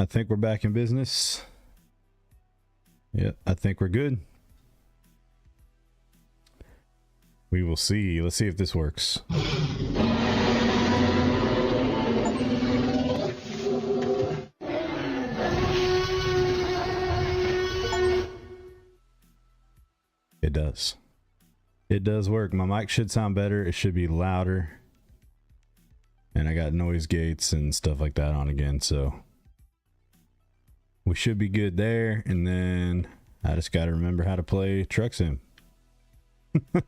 think we're back in business. Yep, I think we're good. We will see. Let's see if this works. It does. It does work. My mic should sound better. It should be louder. And I got noise gates and stuff like that on again, so we should be good there. And then I just got to remember how to play Truck Sim. I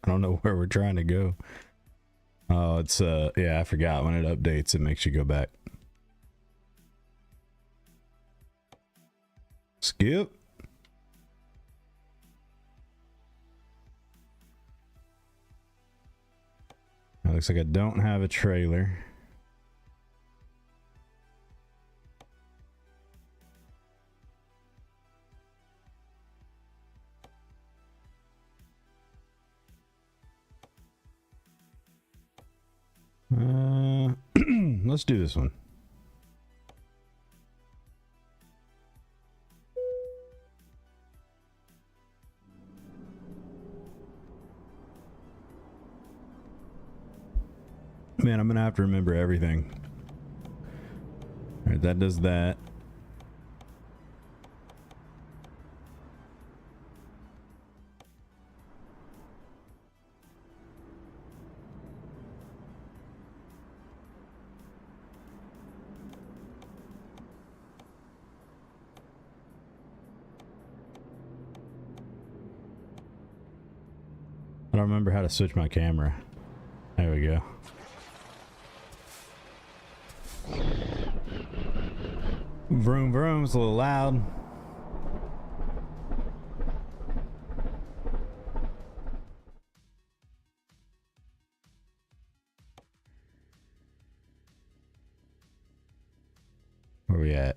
don't know where we're trying to go. Oh, it's yeah, I forgot when it updates, it makes you go back. Skip. It looks like I don't have a trailer. Let's do this one. Man, I'm gonna have to remember everything. All right, that does that. I don't remember how to switch my camera. There we go. Vroom vroom, it's a little loud. Where we at?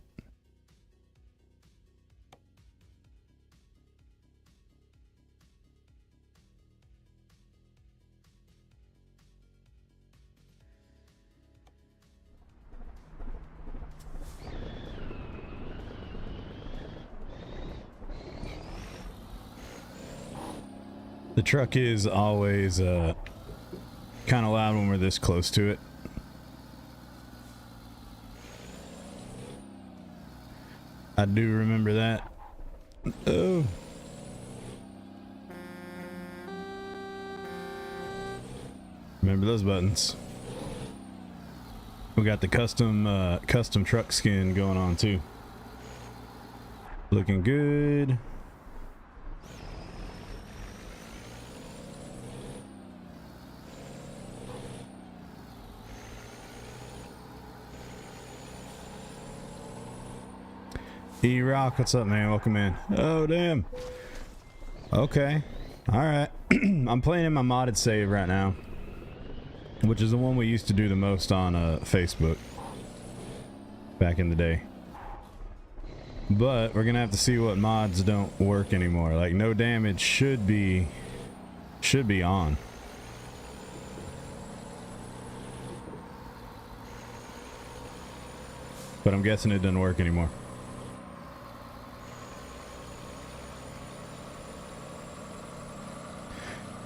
The truck is always kind of loud when we're this close to it. I do remember that. Oh. Remember those buttons. We got the custom truck skin going on too. Looking good. E-Rock, what's up, man? Welcome in. Oh, damn. Okay. All right. I'm playing in my modded save right now, which is the one we used to do the most on Facebook back in the day. But we're gonna have to see what mods don't work anymore. Like no damage should be on. But I'm guessing it doesn't work anymore.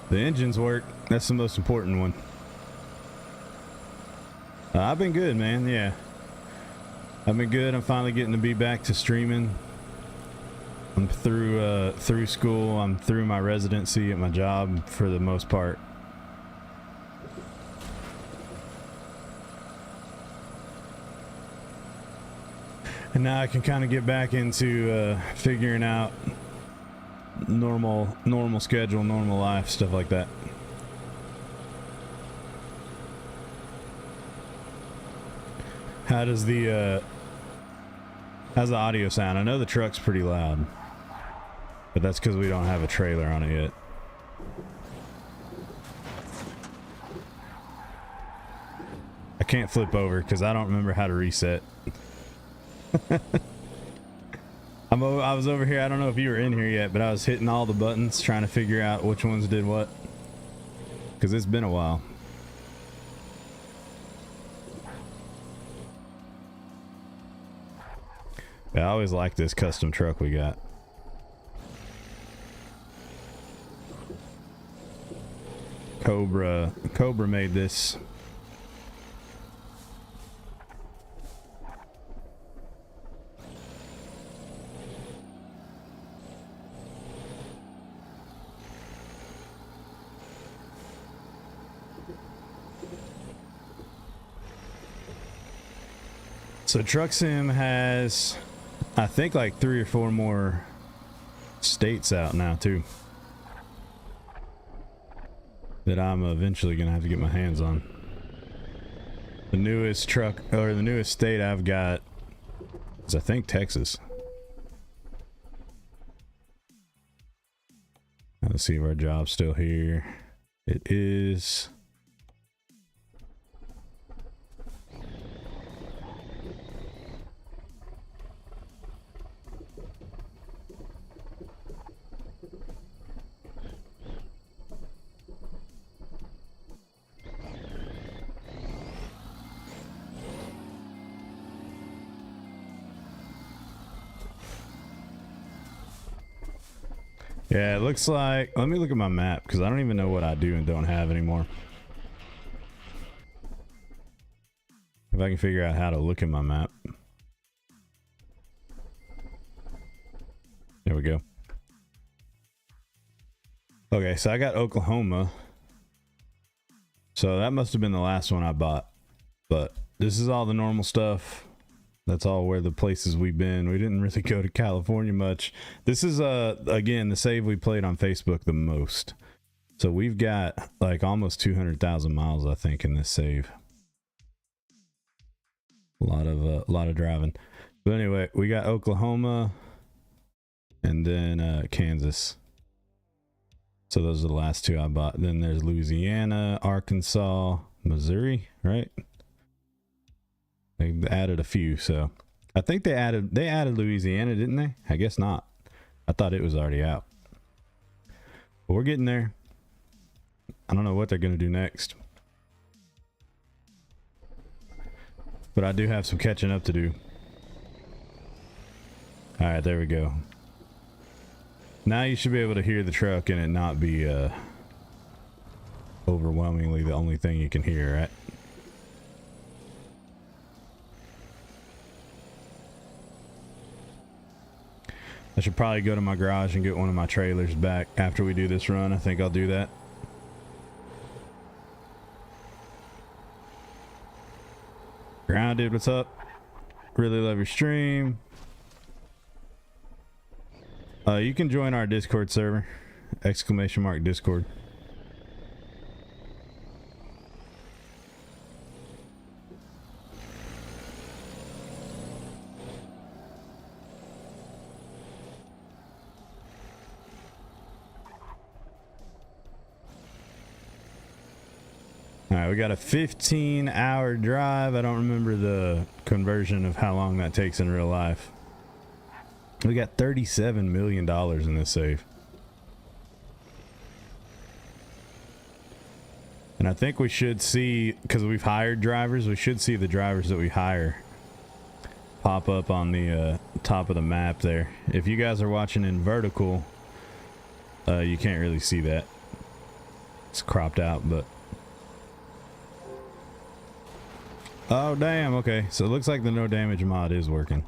The engines work. That's the most important one. I've been good, man. Yeah. I've been good. I'm finally getting to be back to streaming. I'm through school. I'm through my residency at my job for the most part. And now I can kind of get back into figuring out normal schedule, normal life, stuff like that. How's the audio sound? I know the truck's pretty loud, but that's because we don't have a trailer on it yet. I can't flip over because I don't remember how to reset. I was over here. I don't know if you were in here yet, but I was hitting all the buttons trying to figure out which ones did what, because it's been a while. Yeah, I always like this custom truck we got. Cobra made this. So Truck Sim has, I think, like 3 or 4 more states out now too, that I'm eventually gonna have to get my hands on. The newest truck, or the newest state I've got is, I think, Texas. Let's see if our job's still here. It is. Yeah, it looks like, let me look at my map because I don't even know what I do and don't have anymore. If I can figure out how to look at my map. There we go. Okay, so I got Oklahoma. So that must have been the last one I bought. But this is all the normal stuff. That's all where the places we've been. We didn't really go to California much. This is, again, the save we played on Facebook the most. So we've got like almost 200,000 miles, I think, in this save. A lot of driving. But anyway, we got Oklahoma and then Kansas. So those are the last 2 I bought. Then there's Louisiana, Arkansas, Missouri, right? They added a few, so I think they added Louisiana, didn't they? I guess not. I thought it was already out. But we're getting there. I don't know what they're going to do next. But I do have some catching up to do. All right, there we go. Now you should be able to hear the truck and it not be overwhelmingly the only thing you can hear, right? I should probably go to my garage and get one of my trailers back after we do this run. I think I'll do that. Grounded, what's up? Really love your stream. You can join our Discord server. !Discord. All right, we got a 15-hour drive. I don't remember the conversion of how long that takes in real life. We got $37 million in this save. And I think we should see, because we've hired drivers, we should see the drivers that we hire pop up on the top of the map there. If you guys are watching in vertical, you can't really see that. It's cropped out, but... Oh, damn. Okay. So it looks like the no damage mod is working.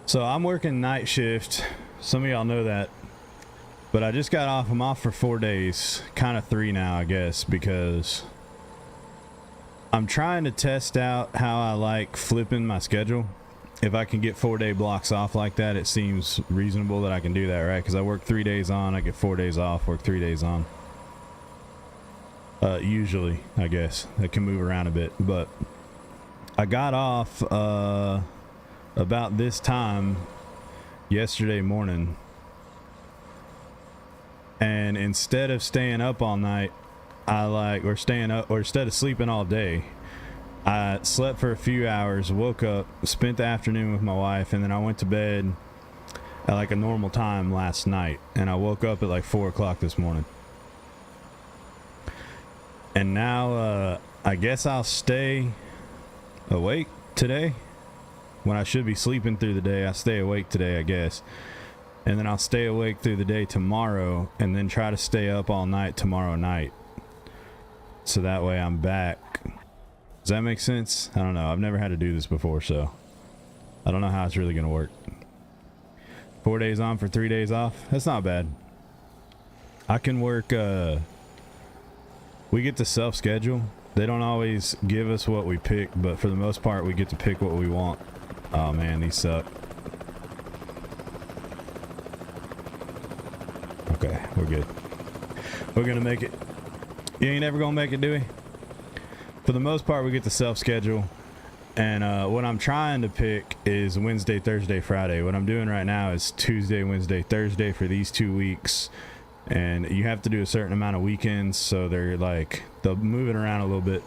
So I'm working night shift. Some of y'all know that. But I just got off. I'm off for 4 days. Kind of 3 now, I guess, because... I'm trying to test out how I like flipping my schedule. If I can get 4-day blocks off like that, it seems reasonable that I can do that, right? Because I work 3 days on, I get 4 days off, work 3 days on. Usually, I guess. I can move around a bit. But I got off about this time yesterday morning. And instead of staying up all night, or staying up, or instead of sleeping all day, I slept for a few hours, woke up, spent the afternoon with my wife, and then I went to bed at like a normal time last night, and I woke up at like 4 o'clock this morning. And now I guess I'll stay awake today when I should be sleeping through the day. I stay awake today, I guess, and then I'll stay awake through the day tomorrow, and then try to stay up all night tomorrow night, so that way I'm back. Does that make sense? I don't know. I've never had to do this before, so I don't know how it's really gonna work. 4 days on for 3 days off. That's not bad. I can work. We get to self-schedule. They don't always give us what we pick, but for the most part, we get to pick what we want. Oh man, these suck. Okay, we're good. We're gonna make it. You ain't ever gonna make it, do we? For the most part, we get to self-schedule. And what I'm trying to pick is Wednesday, Thursday, Friday. What I'm doing right now is Tuesday, Wednesday, Thursday for these 2 weeks. And you have to do a certain amount of weekends, so they'll move it around a little bit.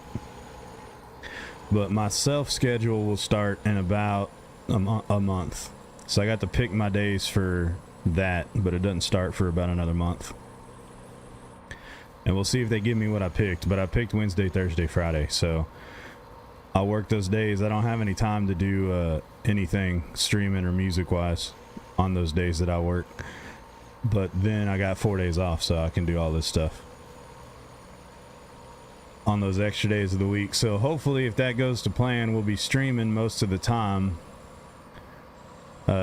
But my self schedule will start in about a month. So I got to pick my days for that, but it doesn't start for about another month. And we'll see if they give me what I picked. But I picked Wednesday, Thursday, Friday, so I'll work those days. I don't have any time to do anything streaming or music wise on those days that I work. But then I got 4 days off, so I can do all this stuff on those extra days of the week. So hopefully, if that goes to plan, we'll be streaming most of the time.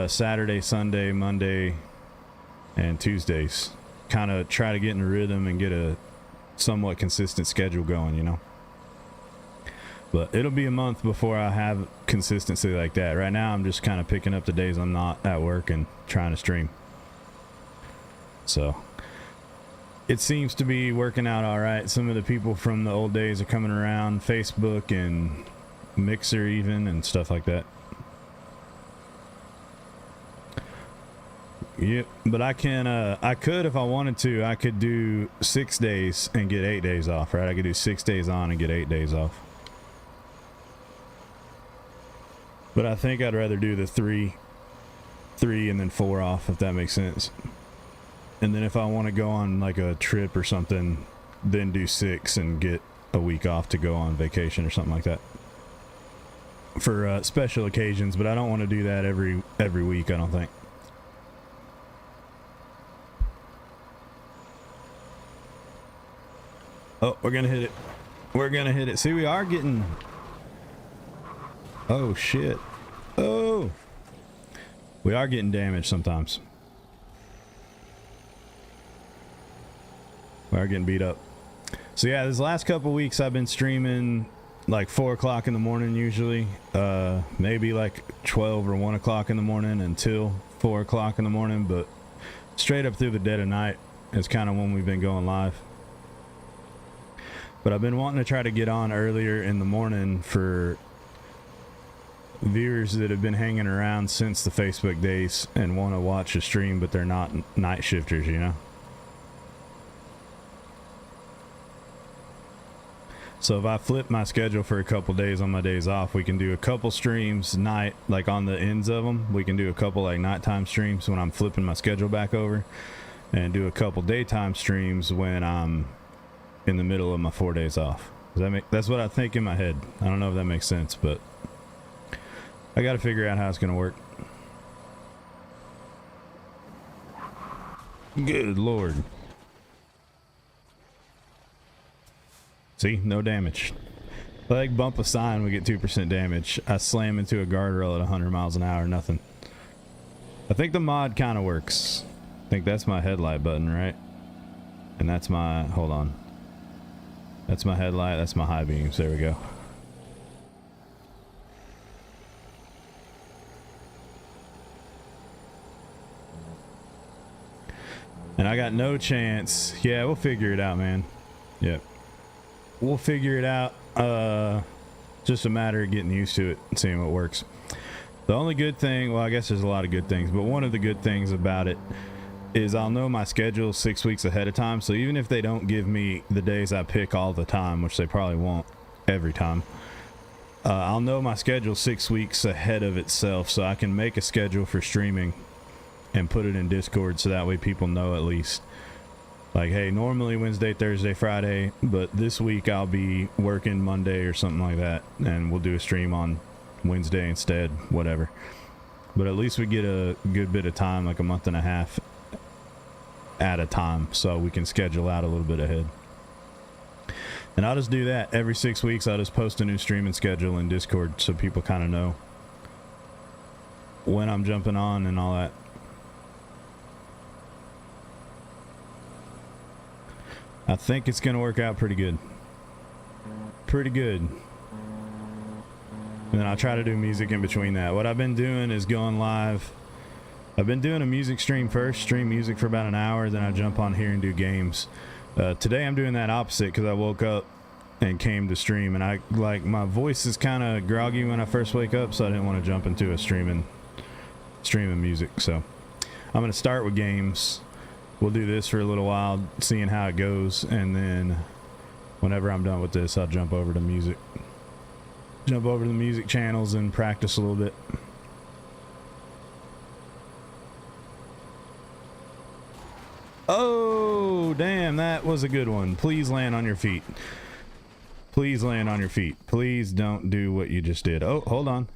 Saturday, Sunday, Monday, and Tuesdays. Kind of try to get in a rhythm and get a somewhat consistent schedule going, you know. But it'll be a month before I have consistency like that. Right now, I'm just kind of picking up the days I'm not at work and trying to stream. So it seems to be working out all right. Some of the people from the old days are coming around, Facebook and Mixer even, and stuff like that. Yep, but I can I could, if I wanted to, I could do 6 days and get 8 days off, right? I could do 6 days on and get 8 days off. But I think I'd rather do the three and then 4 off, if that makes sense. And then if I want to go on like a trip or something, then do 6 and get a week off to go on vacation or something like that for special occasions. But I don't want to do that every week, I don't think. Oh, we're gonna hit it. We're gonna hit it. See, we are getting... Oh shit. Oh, we are getting damaged sometimes. We are getting beat up. So yeah, this last couple weeks I've been streaming like 4 o'clock in the morning usually, maybe like 12 or 1 o'clock in the morning until 4 o'clock in the morning, but straight up through the dead of night is kind of when we've been going live. But I've been wanting to try to get on earlier in the morning for viewers that have been hanging around since the Facebook days and want to watch a stream, but they're not night shifters, you know? So if I flip my schedule for a couple days on my days off, we can do a couple streams night, like on the ends of them. We can do a couple like nighttime streams when I'm flipping my schedule back over, and do a couple daytime streams when I'm in the middle of my 4 days off. Does that make, that's what I think in my head. I don't know if that makes sense, but I got to figure out how it's going to work. Good Lord. See, no damage. Like bump a sign, we get 2% damage. I slam into a guardrail at 100 miles an hour, nothing. I think the mod kind of works. I think that's my headlight button, right? And that's my, hold on. That's my headlight, that's my high beams, there we go. And I got no chance. Yeah, we'll figure it out, man. Yep. We'll figure it out. Just a matter of getting used to it and seeing what works. The only good thing, well, I guess there's a lot of good things, but one of the good things about it is I'll know my schedule 6 weeks ahead of time. So even if they don't give me the days I pick all the time, which they probably won't every time, I'll know my schedule 6 weeks ahead of itself, so I can make a schedule for streaming and put it in Discord, so that way people know at least. Like, hey, normally Wednesday, Thursday, Friday, but this week I'll be working Monday or something like that, and we'll do a stream on Wednesday instead, whatever. But at least we get a good bit of time, like a month and a half at a time, so we can schedule out a little bit ahead. And I'll just do that every 6 weeks. I'll just post a new streaming schedule in Discord so people kind of know when I'm jumping on and all that. I think it's going to work out pretty good. Pretty good. And then I'll try to do music in between that. What I've been doing is going live. I've been doing a music stream first, stream music for about an hour, then I jump on here and do games. Today I'm doing that opposite because I woke up and came to stream, and my voice is kind of groggy when I first wake up, so I didn't want to jump into a streaming music. So I'm going to start with games. We'll do this for a little while, seeing how it goes, and then whenever I'm done with this, I'll jump over to music. Jump over to the music channels and practice a little bit. Oh, damn, that was a good one. Please land on your feet. Please land on your feet. Please don't do what you just did. Oh, hold on.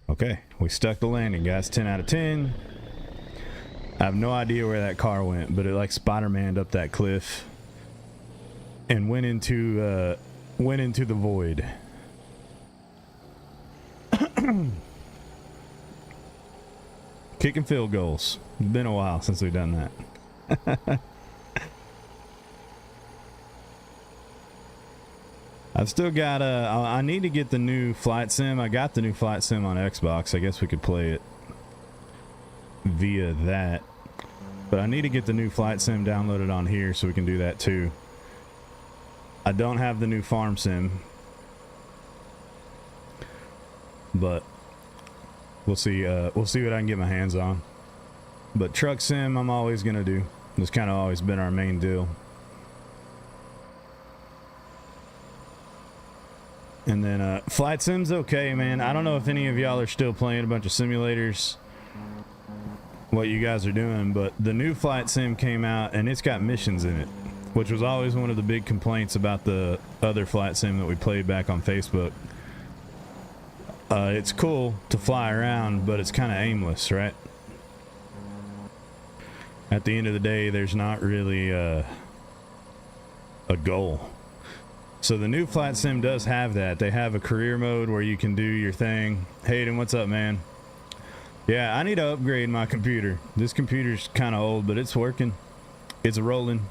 Okay, we stuck the landing, guys. 10 out of 10. I have no idea where that car went, but it like Spider-Man'd up that cliff and went into the void. Kicking field goals. It's been a while since we've done that. I've still got I need to get the new flight sim. I got the new flight sim on Xbox. I guess we could play it via that, but I need to get the new flight sim downloaded on here so we can do that too. I don't have the new farm sim, but we'll see what I can get my hands on. But truck sim I'm always gonna do. It's kind of always been our main deal. And then flight sim's okay, man. I don't know if any of y'all are still playing a bunch of simulators, what you guys are doing, but the new flight sim came out and it's got missions in it, which was always one of the big complaints about the other flight sim that we played back on Facebook. It's cool to fly around, but it's kind of aimless, right? At the end of the day, there's not really a goal. So the new flight sim does have that. They have a career mode where you can do your thing. Hayden, what's up, man? Yeah, I need to upgrade my computer. This computer's kind of old, but it's working. It's rolling.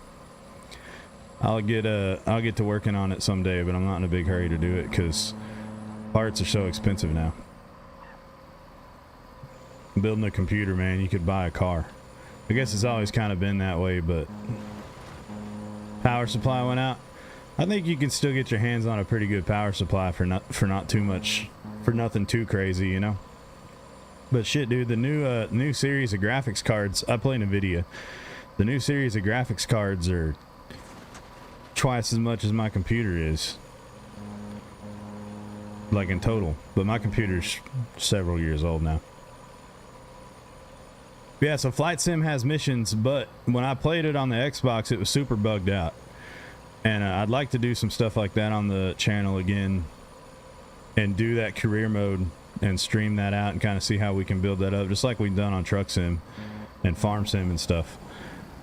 I'll get to working on it someday, but I'm not in a big hurry to do it because parts are so expensive now. Building a computer, man, you could buy a car. I guess it's always kind of been that way, but power supply went out. I think you can still get your hands on a pretty good power supply for not too much, for nothing too crazy, you know. But shit, dude, the new series of graphics cards. I play NVIDIA. The new series of graphics cards are twice as much as my computer is, like in total. But my computer's several years old now. Yeah, so Flight Sim has missions, but when I played it on the Xbox, it was super bugged out. And I'd like to do some stuff like that on the channel again and do that career mode and stream that out and kind of see how we can build that up, just like we've done on Truck Sim and Farm Sim and stuff.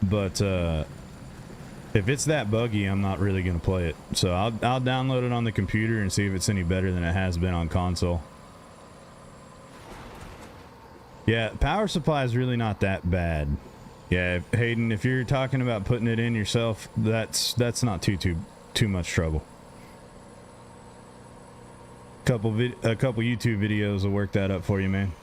But if it's that buggy, I'm not really going to play it. So I'll download it on the computer and see if it's any better than it has been on console. Yeah, power supply is really not that bad. Yeah, Hayden, if you're talking about putting it in yourself, that's not too much trouble. A couple YouTube videos will work that up for you, man.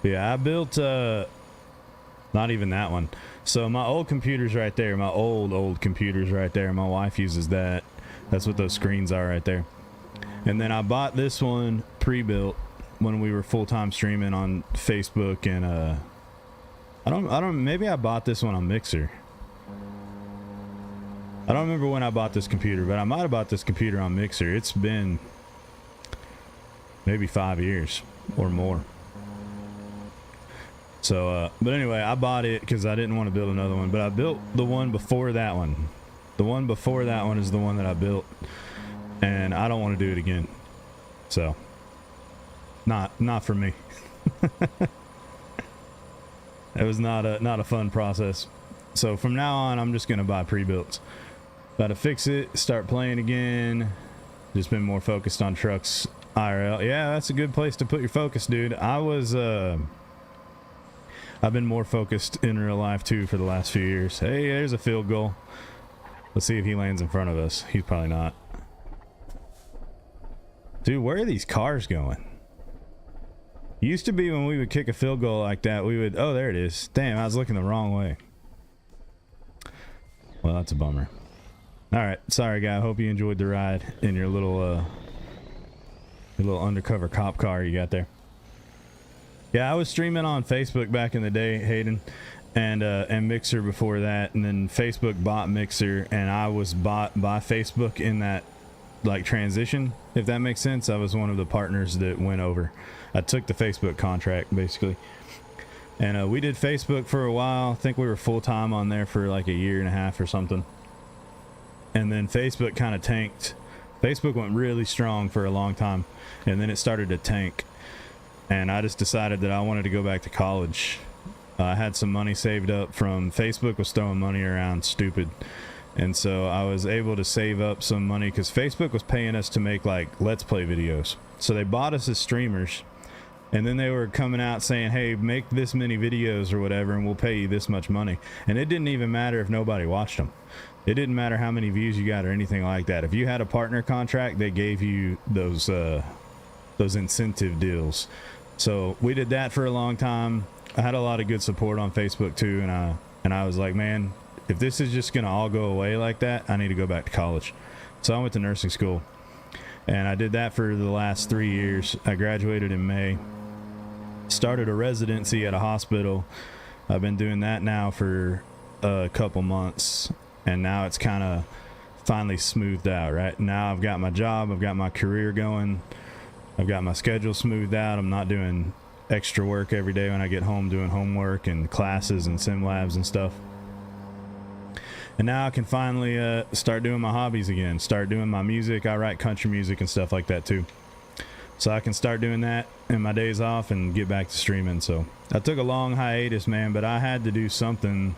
Yeah, I built not even that one. So my old computer's right there. My old computer's right there. My wife uses that. That's what those screens are right there. And then I bought this one pre-built when we were full-time streaming on Facebook and I don't, maybe I bought this one on Mixer. I don't remember when I bought this computer, but I might have bought this computer on Mixer. It's been maybe 5 years or more. So, but anyway, I bought it because I didn't want to build another one, but I built the one before that one. The one before that one is the one that I built, and I don't want to do it again. So, not for me. It was not a fun process. So from now on, I'm just gonna buy pre-builts. Got to fix it, start playing again. Just been more focused on trucks IRL. Yeah, that's a good place to put your focus, dude. I've been more focused in real life too for the last few years. Hey, there's a field goal. Let's see if he lands in front of us. He's probably not. Dude, where are these cars going? Used to be when we would kick a field goal like that, we would... Oh, there it is. Damn, I was looking the wrong way. Well, that's a bummer. Alright, sorry guy. I hope you enjoyed the ride in your little undercover cop car you got there. Yeah, I was streaming on Facebook back in the day, Hayden, and Mixer before that, and then Facebook bought Mixer, and I was bought by Facebook in that like transition, if that makes sense. I was one of the partners that went over. I took the Facebook contract basically, and we did Facebook for a while. I think we were full-time on there for like a year and a half or something, and then Facebook kind of tanked. Facebook went really strong for a long time, and then it started to tank, and I just decided that I wanted to go back to college. I had some money saved up from Facebook was throwing money around stupid, and so I was able to save up some money because Facebook was paying us to make like let's play videos. So they bought us as streamers, and then they were coming out saying, hey, make this many videos or whatever and we'll pay you this much money. And it didn't even matter if nobody watched them. It didn't matter how many views you got or anything like that. If you had a partner contract, they gave you those incentive deals. So we did that for a long time. I had a lot of good support on Facebook too, and I was like, man, if this is just gonna all go away like that, I need to go back to college. So I went to nursing school, and I did that for the last 3 years. I graduated in May, started a residency at a hospital. I've been doing that now for a couple months, and now it's kind of finally smoothed out. Right now I've got my job, I've got my career going, I've got my schedule smoothed out. I'm not doing extra work every day when I get home doing homework and classes and sim labs and stuff. And now I can finally start doing my hobbies again, start doing my music. I write country music and stuff like that too, so I can start doing that in my days off and get back to streaming. So I took a long hiatus, man, but I had to do something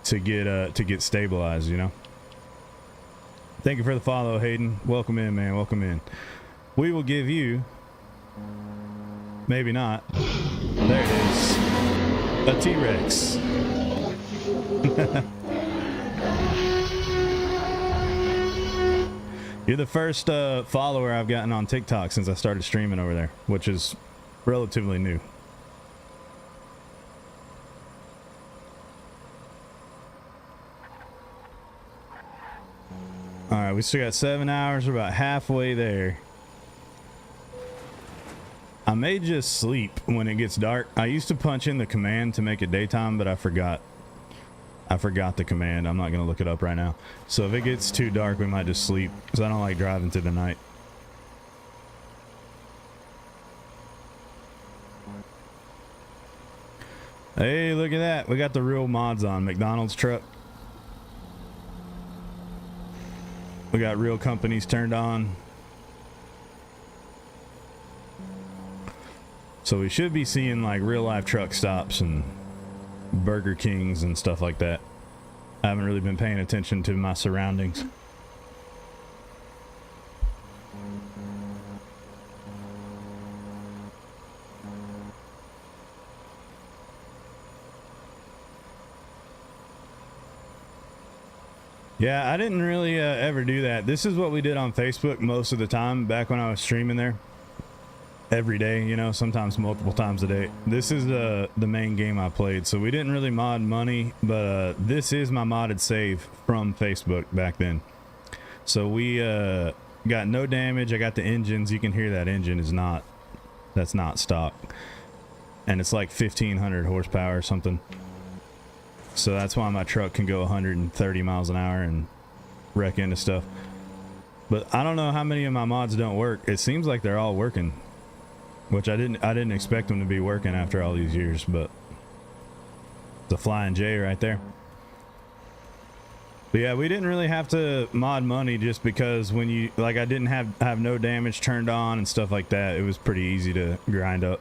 to get stabilized, you know. Thank you for the follow, Hayden. Welcome in, man. Welcome in. We will give you, maybe not, there it is, a T-Rex. You're the first follower I've gotten on TikTok since I started streaming over there, which is relatively new. All right, we still got 7 hours. We're about halfway there. I may just sleep when it gets dark. I used to punch in the command to make it daytime, but I forgot the command. I'm not going to look it up right now. So if it gets too dark, we might just sleep, because I don't like driving through the night. Hey, look at that. We got the real mods on. McDonald's truck. We got real companies turned on. So we should be seeing like real life truck stops and Burger Kings and stuff like that. I haven't really been paying attention to my surroundings. Yeah, I didn't really ever do that. This is what we did on Facebook most of the time back when I was streaming there. Every day, you know, sometimes multiple times a day. This is the main game I played, so we didn't really mod money, but this is my modded save from Facebook back then. So we got no damage. I got the engines. You can hear that engine is not, that's not stock. and it's like 1500 horsepower or something. So that's why my truck can go 130 miles an hour and wreck into stuff. But I don't know how many of my mods don't work. It seems like they're all working, which I didn't expect them to be working after all these years, but it's a Flying J right there. But yeah, we didn't really have to mod money just because when you, like, I didn't have no damage turned on and stuff like that. It was pretty easy to grind up.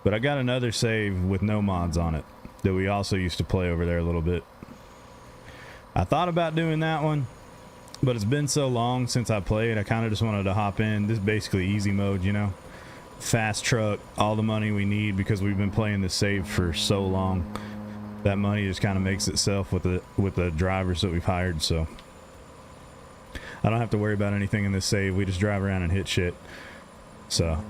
But I got another save with no mods on it that we also used to play over there a little bit. I thought about doing that one, but it's been so long since I played, I kind of just wanted to hop in. This is basically easy mode, you know? Fast truck, all the money we need because we've been playing this save for so long. That money just kind of makes itself with the drivers that we've hired, so I don't have to worry about anything in this save. We just drive around and hit shit. So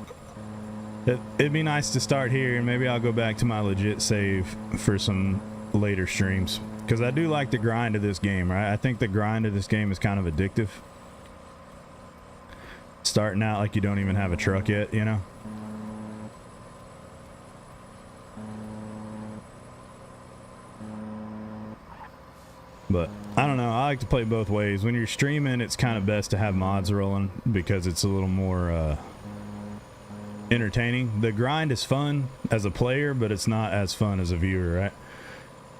it'd be nice to start here, and maybe I'll go back to my legit save for some later streams, because I do like the grind of this game, right? I think the grind of this game is kind of addictive. Starting out like you don't even have a truck yet, you know? But I don't know, I like to play both ways. When you're streaming, it's kind of best to have mods rolling because it's a little more entertaining. The grind is fun as a player, but it's not as fun as a viewer, right?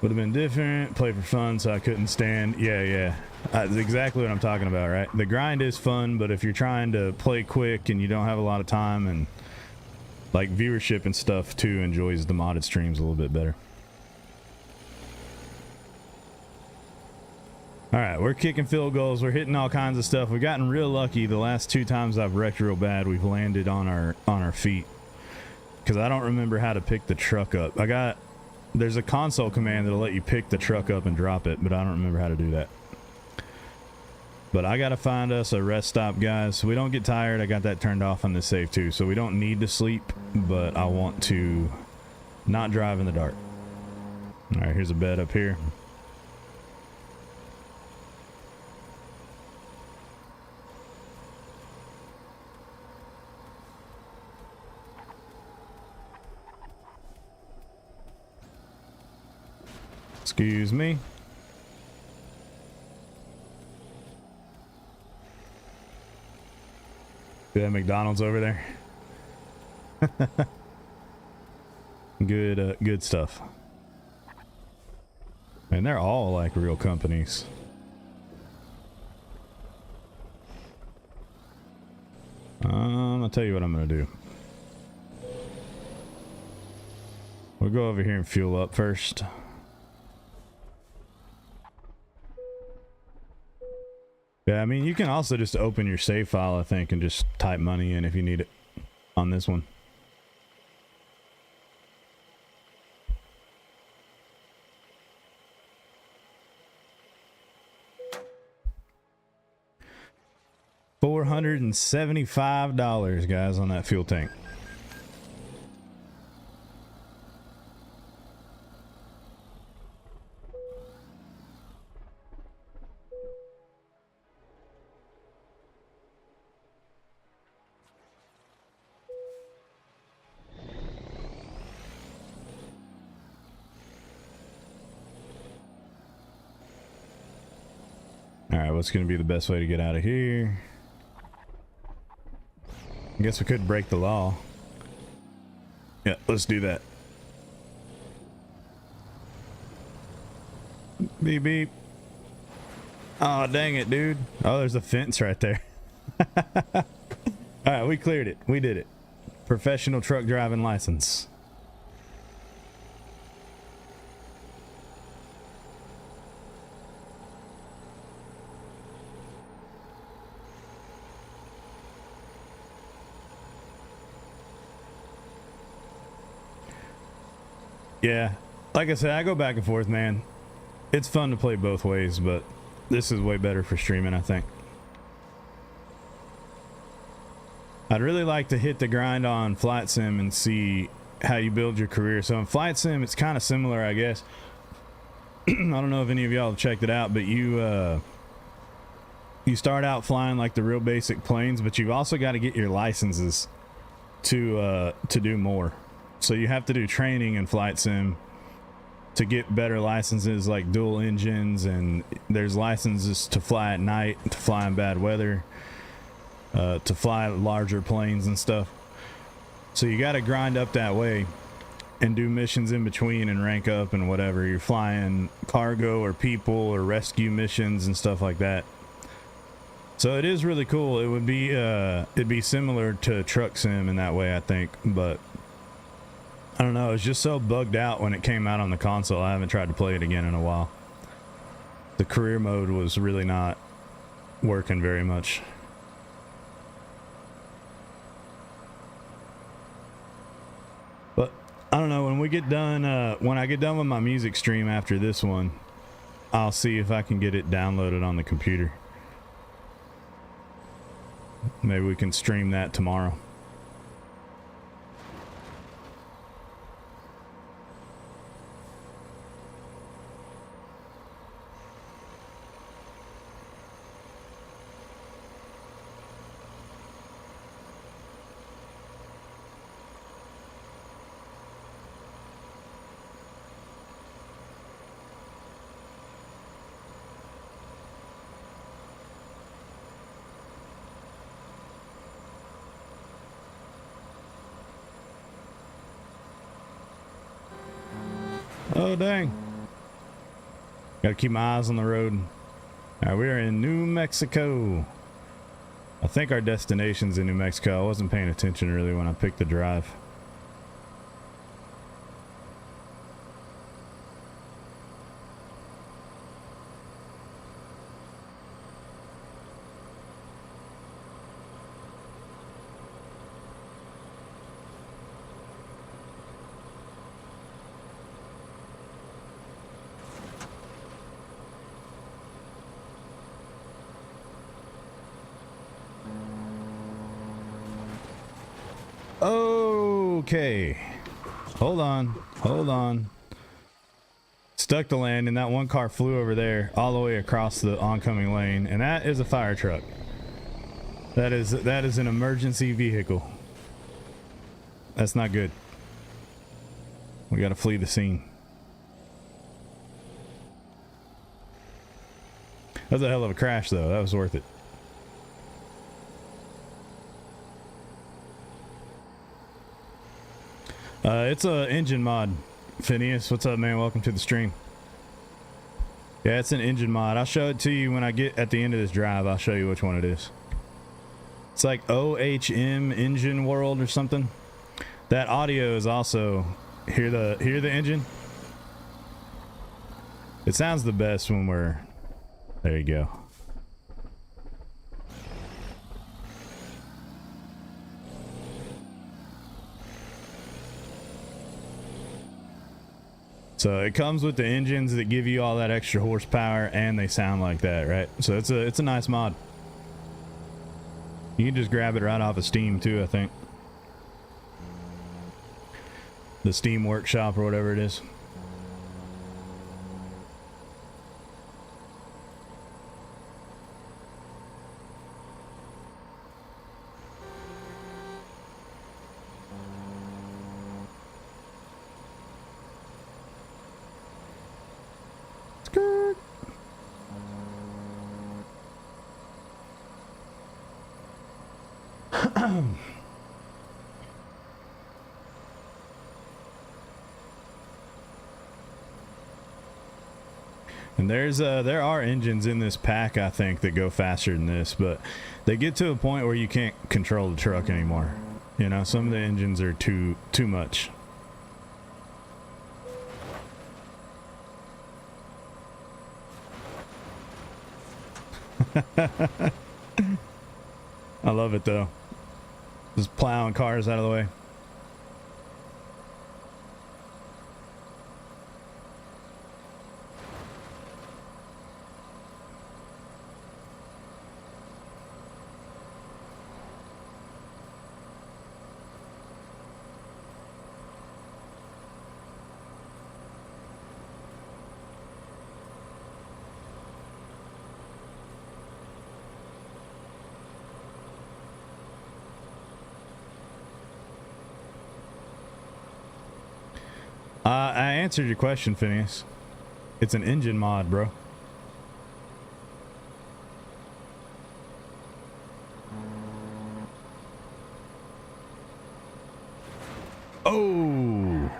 Would have been different, play for fun, so I couldn't stand. Yeah. That's exactly what I'm talking about, right? The grind is fun, but if you're trying to play quick and you don't have a lot of time, and like viewership and stuff too enjoys the modded streams a little bit better. All right, we're kicking field goals. We're hitting all kinds of stuff. We've gotten real lucky. The last 2 times I've wrecked real bad, we've landed on our feet. Because I don't remember how to pick the truck up. There's a console command that'll let you pick the truck up and drop it, but I don't remember how to do that. But I gotta find us a rest stop, guys, so we don't get tired. I got that turned off on this save too, so we don't need to sleep, but I want to not drive in the dark. All right, here's a bed up here. Excuse me. See that McDonald's over there? Good stuff. And they're all like real companies. I'll tell you what I'm gonna do. We'll go over here and fuel up first. Yeah, I mean, you can also just open your save file, I think, and just type money in if you need it on this one. $475, guys, on that fuel tank. Alright, what's going to be the best way to get out of here? I guess we could break the law. Yeah, let's do that. Beep, beep. Oh, dang it, dude. Oh, there's a fence right there. Alright, we cleared it. We did it. Professional truck driving license. Yeah, like I said, I go back and forth, man. It's fun to play both ways, but this is way better for streaming, I think. I'd really like to hit the grind on Flight Sim and see how you build your career. So in Flight Sim, it's kind of similar, I guess. I don't know if any of y'all have checked it out, but you start out flying like the real basic planes, but you've also got to get your licenses to do more. So you have to do training in flight sim to get better licenses like dual engines, and there's licenses to fly at night, to fly in bad weather, to fly larger planes and stuff. So you got to grind up that way and do missions in between and rank up and whatever. You're flying cargo or people or rescue missions and stuff like that. So it is really cool. It would be it'd be similar to Truck Sim in that way, I think, but I don't know, it's just so bugged out when it came out on the console. I haven't tried to play it again in a while. The career mode was really not working very much. But I don't know, when we get done, when I get done with my music stream after this one, I'll see if I can get it downloaded on the computer. Maybe we can stream that tomorrow. Oh, dang. Gotta keep my eyes on the road. Alright, we are in New Mexico. I think our destination's in New Mexico. I wasn't paying attention really when I picked the drive. Okay, hold on. Stuck to land, and that one car flew over there all the way across the oncoming lane, and that is a fire truck. That is an emergency vehicle. That's not good. We gotta flee the scene. That was a hell of a crash though. That was worth it. It's a engine mod. Phineas, what's up, man? Welcome to the stream. Yeah, it's an engine mod. I'll show it to you when I get at the end of this drive. I'll show you which one it is. It's like OHM Engine World or something. That audio is also hear the engine. It sounds the best when we're there. You go. So it comes with the engines that give you all that extra horsepower, and they sound like that, right? So it's a nice mod. You can just grab it right off of Steam too, I think. The Steam Workshop or whatever it is. And there are engines in this pack, I think, that go faster than this, but they get to a point where you can't control the truck anymore. You know, some of the engines are too much. I love it though. Just plowing cars out of the way. I answered your question, Phineas. It's an engine mod, bro. Oh!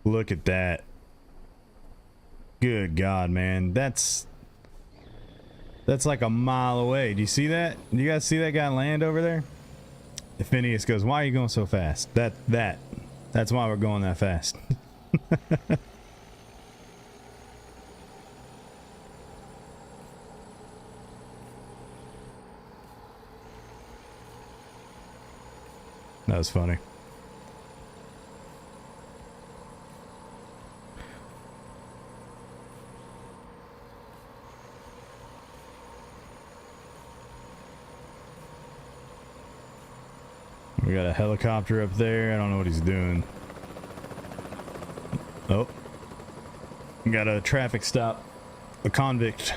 Look at that. Good God, man. That's like a mile away. Do you see that? Do you guys see that guy land over there? Phineas goes, why are you going so fast? That's why we're going that fast. That was funny. We got a helicopter up there. I don't know what he's doing. Oh. We got a traffic stop. A convict.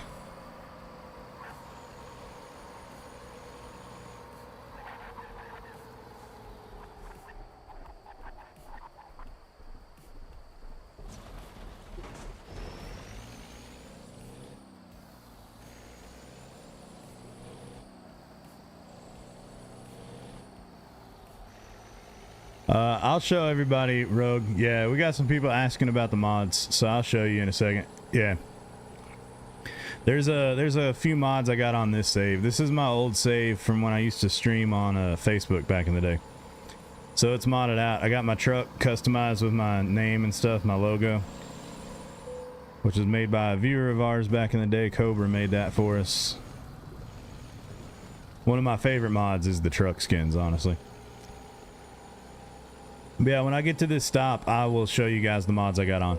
I'll show everybody, Rogue. Yeah, we got some people asking about the mods, so I'll show you in a second. Yeah. There's a few mods I got on this save. This is my old save from when I used to stream on Facebook back in the day. So it's modded out. I got my truck customized with my name and stuff, my logo, which was made by a viewer of ours back in the day. Cobra made that for us. One of my favorite mods is the truck skins, honestly. But yeah, when I get to this stop, I will show you guys the mods I got on.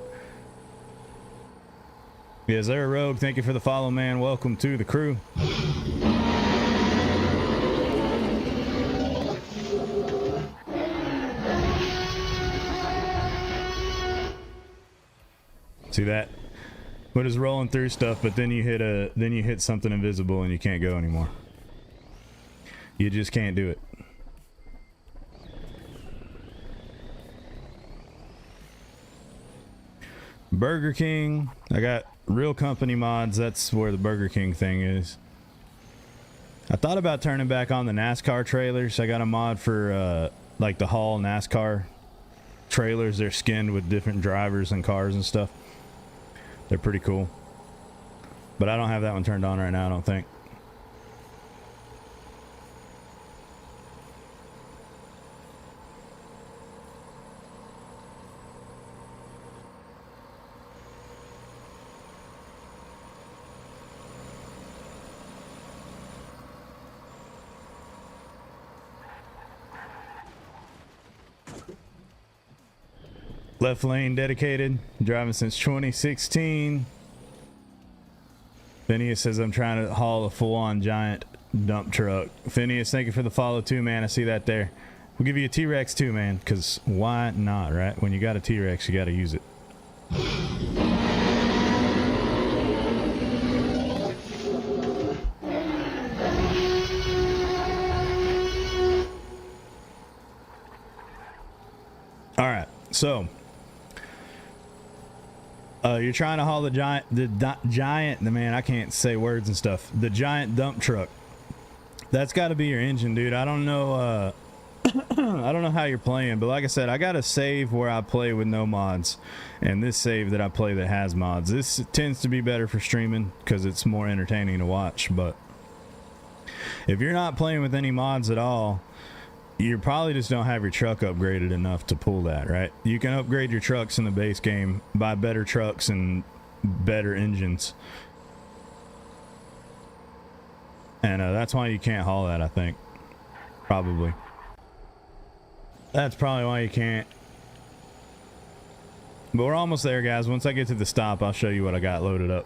Yes, there, Rogue. Thank you for the follow, man. Welcome to the crew. See that? We're just rolling through stuff, but then you hit something invisible and you can't go anymore. You just can't do it. Burger King. I got real company mods. That's where the Burger King thing is. I thought about turning back on the NASCAR trailers. I got a mod for like the Hall NASCAR trailers. They're skinned with different drivers and cars and stuff. They're pretty cool. But I don't have that one turned on right now, I don't think. Left lane dedicated. Driving since 2016. Phineas says I'm trying to haul a full-on giant dump truck. Phineas, thank you for the follow too, man. I see that there. We'll give you a T-Rex too, man, because why not, right? When you got a T-Rex, you got to use it. All right, so you're trying to haul the giant, man, I can't say words and stuff. The giant dump truck. That's got to be your engine, dude. I don't know. I don't know how you're playing, but like I said, I got a save where I play with no mods, and this save that I play that has mods. This tends to be better for streaming because it's more entertaining to watch. But if you're not playing with any mods at all, you probably just don't have your truck upgraded enough to pull that, right? You can upgrade your trucks in the base game, buy better trucks and better engines. And that's why you can't haul that, I think. Probably. That's probably why you can't. But we're almost there, guys. Once I get to the stop, I'll show you what I got loaded up.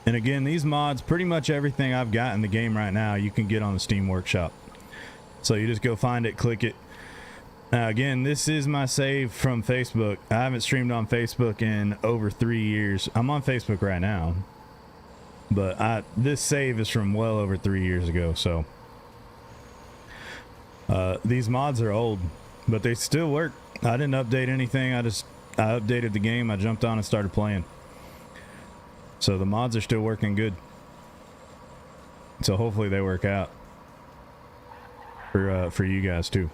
And again, these mods, pretty much everything I've got in the game right now, you can get on the Steam Workshop. So you just go find it, click it. Now again, this is my save from Facebook. I haven't streamed on Facebook in over 3 years. I'm on Facebook right now, but this save is from well over 3 years ago. So These mods are old, but they still work. I didn't update anything. I updated the game. I jumped on and started playing. So the mods are still working good. So hopefully they work out for you guys too.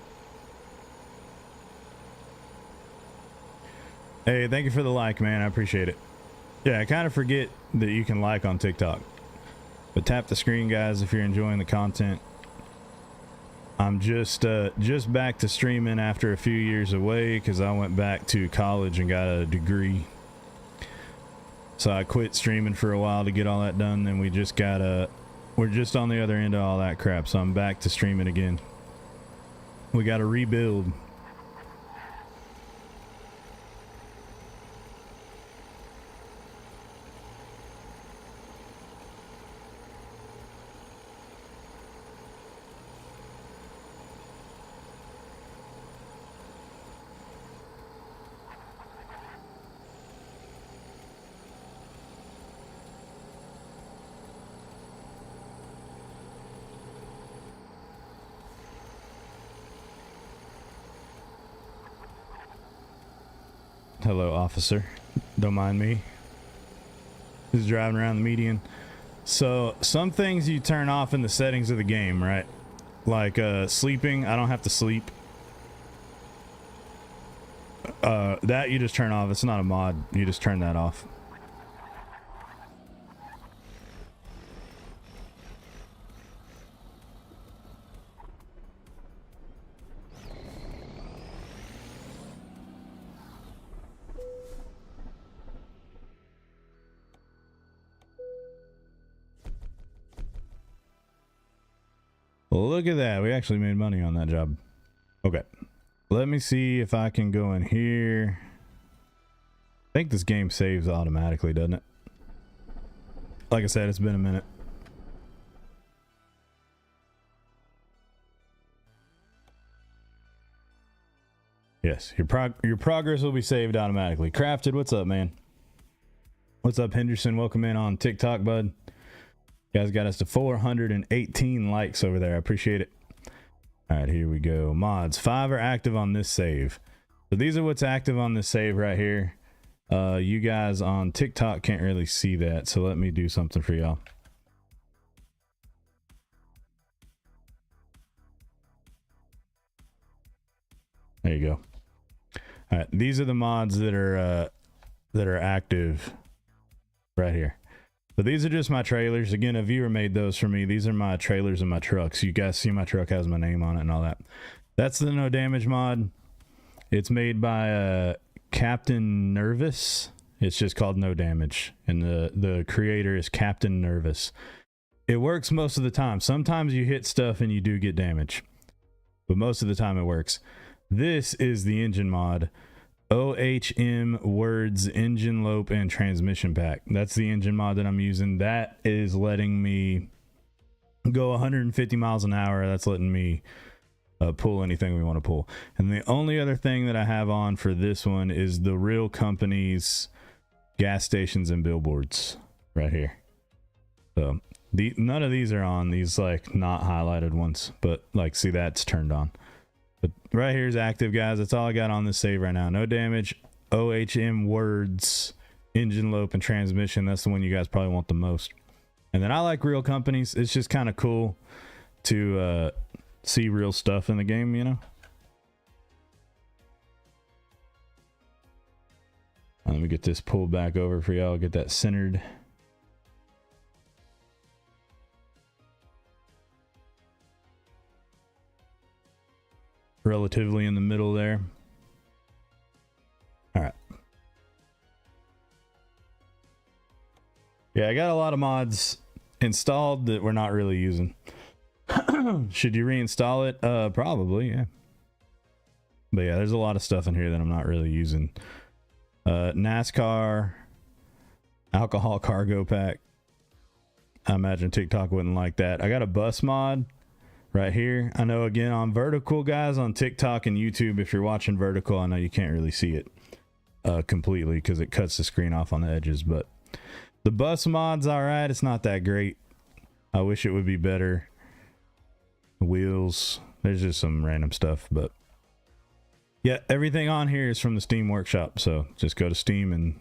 Hey, thank you for the like, man. I appreciate it. Yeah, I kind of forget that you can like on TikTok. But tap the screen, guys, if you're enjoying the content. I'm just back to streaming after a few years away because I went back to college and got a degree. So I quit streaming for a while to get all that done. Then we're just on the other end of all that crap. So I'm back to streaming again. We got to rebuild. Hello, officer. Don't mind me. Just driving around the median. So some things you turn off in the settings of the game, right? Like sleeping. I don't have to sleep. That you just turn off. It's not a mod. You just turn that off. Look at that. We actually made money on that job. Okay. Let me see if I can go in here. I think this game saves automatically, doesn't it? Like I said, it's been a minute. Yes, your progress will be saved automatically. Crafted, what's up, man? What's up, Henderson? Welcome in on TikTok, bud. You guys got us to 418 likes over there. I appreciate it. All right, here we go. Mods. 5 are active on this save. So these are what's active on this save right here. You guys on TikTok can't really see that, so let me do something for y'all. There you go. All right, these are the mods that are active right here. So these are just my trailers. Again, a viewer made those for me. These are my trailers and my trucks. You guys see my truck has my name on it and all that. That's the No Damage mod. It's made by Captain Nervous. It's just called No Damage, and the creator is Captain Nervous. It works most of the time. Sometimes you hit stuff and you do get damage, but most of the time it works. This is the engine mod. OHM Words Engine Lope and Transmission Pack. That's the engine mod that I'm using. That is letting me go 150 miles an hour. That's letting me pull anything we want to pull. And the only other thing that I have on for this one is the Real Company's gas stations and billboards right here. So none of these are on, these like not highlighted ones, but like see, that's turned on. But right here is active, guys. That's all I got on this save right now. No Damage, OHM Words, Engine Lope, and Transmission. That's the one you guys probably want the most. And then I like Real Companies. It's just kind of cool to see real stuff in the game, you know? Let me get this pulled back over for y'all. Get that centered. Relatively in the middle there. All right. Yeah, I got a lot of mods installed that we're not really using. Should you reinstall it? Probably, yeah. But yeah, there's a lot of stuff in here that I'm not really using. NASCAR, alcohol cargo pack. I imagine TikTok wouldn't like that. I got a bus mod right here. I know, again, on vertical, guys, on TikTok and YouTube, if you're watching vertical, I know you can't really see it completely because it cuts the screen off on the edges, but the bus mod's all right. It's not that great. I wish it would be better. wheels. There's just some random stuff, but yeah, everything on here is from the Steam Workshop. So just go to Steam and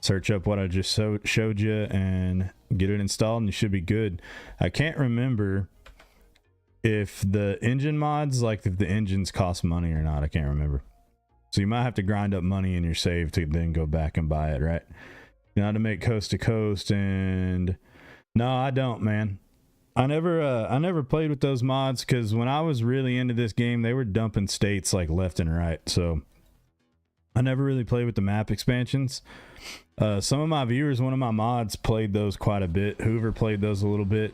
search up what I just showed you and get it installed, and you should be good. I can't remember if the engine mods, like if the engines cost money or not. I can't remember. So you might have to grind up money in your save to then go back and buy it, right? You know how to make coast to coast, and no, I don't, man. I never played with those mods because when I was really into this game, they were dumping states like left and right. So I never really played with the map expansions. Some of my viewers, one of my mods, played those quite a bit. Hoover played those a little bit.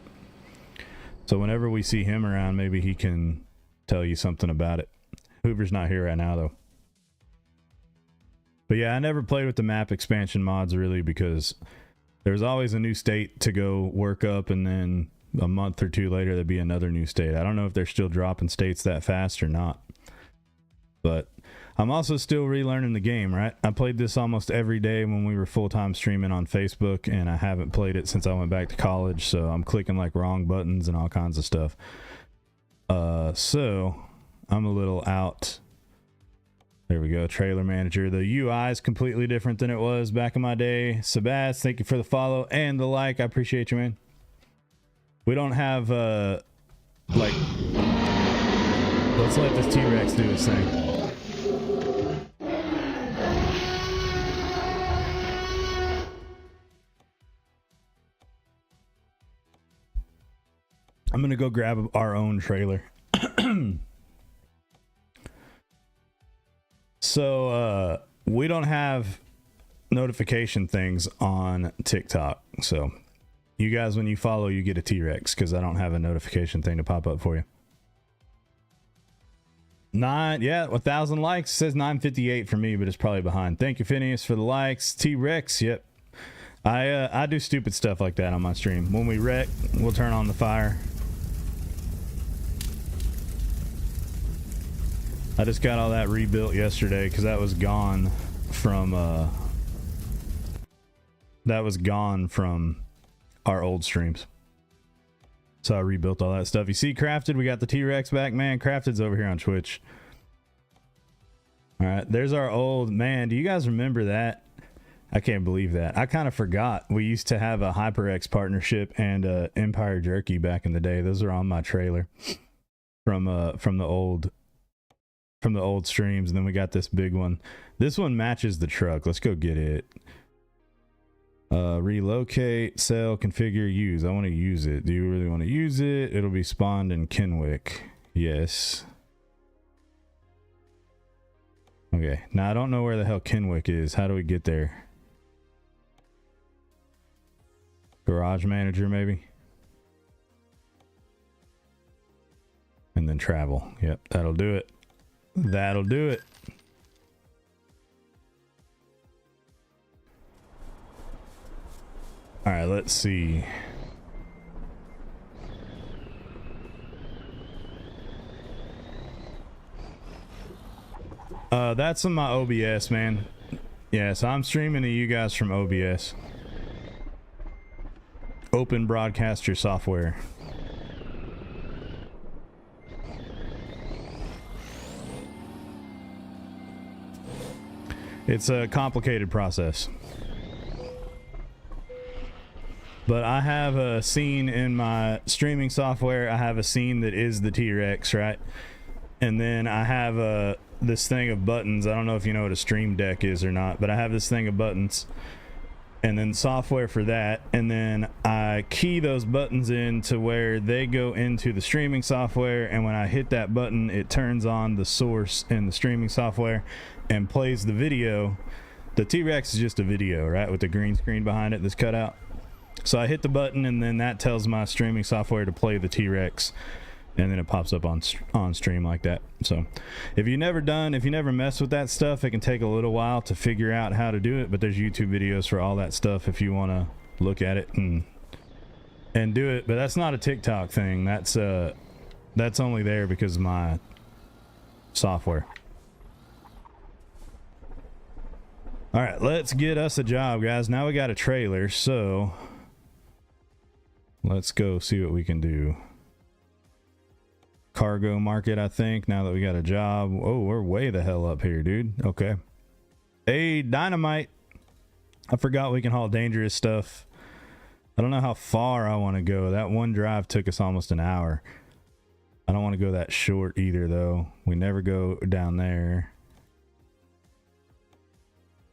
So whenever we see him around, maybe he can tell you something about it. Hoover's not here right now, though. But yeah, I never played with the map expansion mods really because there's always a new state to go work up, and then a month or two later there'd be another new state. I don't know if they're still dropping states that fast or not. But I'm also still relearning the game, right? I played this almost every day when we were full-time streaming on Facebook, and I haven't played it since I went back to college, so I'm clicking like wrong buttons and all kinds of stuff. So I'm a little out. There we go, trailer manager. The UI is completely different than it was back in my day. Sebas, thank you for the follow and the like. I appreciate you, man. We don't have like, let's let this T-Rex do his thing. I'm gonna go grab our own trailer. So we don't have notification things on TikTok. So you guys, when you follow, you get a T-Rex because I don't have a notification thing to pop up for you. 1,000 likes. It says 958 for me, but it's probably behind. Thank you, Phineas, for the likes. T-Rex, yep. I do stupid stuff like that on my stream. When we wreck, we'll turn on the fire. I just got all that rebuilt yesterday because that was gone from our old streams. So I rebuilt all that stuff. You see Crafted, we got the T-Rex back, man. Crafted's over here on Twitch. All right, there's our old man. Do you guys remember that? I can't believe that. I kind of forgot. We used to have a HyperX partnership and Empire Jerky back in the day. Those are on my trailer from the old streams. And then we got this big one. This one matches the truck. Let's go get it. Relocate, sell, configure, use. I want to use it. Do you really want to use it? It'll be spawned in Kenwick. Yes. Okay. Now I don't know where the hell Kenwick is. How do we get there? Garage manager, maybe. And then travel. Yep, that'll do it. That'll do it. All right, let's see. That's on my OBS, man. Yeah, so I'm streaming to you guys from OBS. Open Broadcaster Software. It's a complicated process. But I have a scene in my streaming software. I have a scene that is the T-Rex, right? And then I have this thing of buttons. I don't know if you know what a stream deck is or not, but I have this thing of buttons. And then software for that. And then I key those buttons in to where they go into the streaming software. And when I hit that button, it turns on the source in the streaming software and plays the video. The T-Rex is just a video, right? With the green screen behind it that's cut out. So I hit the button and then that tells my streaming software to play the T-Rex, and then it pops up on stream like that. So if you never mess with that stuff, it can take a little while to figure out how to do it, but there's YouTube videos for all that stuff if you want to look at it and do it. But that's not a TikTok thing. That's only there because of my software. All right, let's get us a job, guys. Now we got a trailer, so let's go see what we can do. cargo market, I think, now that we got a job. Oh, we're way the hell up here, dude. Okay. Hey, Dynamite. I forgot we can haul dangerous stuff. I don't know how far I want to go. That one drive took us almost an hour. I don't want to go that short either, though. We never go down there.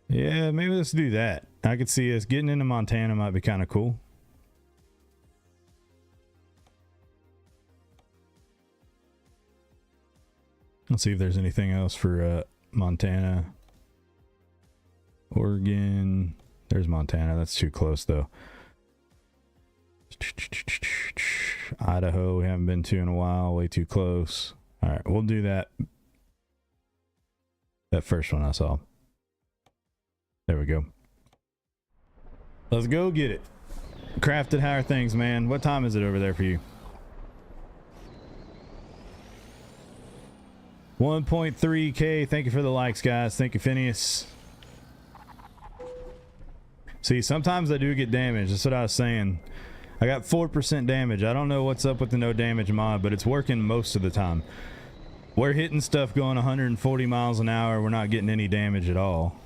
Yeah, maybe let's do that. I could see us getting into Montana might be kind of cool. Let's see if there's anything else for Montana. Oregon. There's Montana. That's too close, though. Idaho, we haven't been to in a while. Way too close. All right, we'll do that. That first one I saw. There we go. Let's go get it. Crafted, how are things, man? What time is it over there for you? 1.3K. Thank you for the likes, guys. Thank you, Phineas. See, sometimes I do get damage. That's what I was saying. I got 4% damage. I don't know what's up with the no damage mod, but it's working most of the time. We're hitting stuff going 140 miles an hour. We're not getting any damage at all.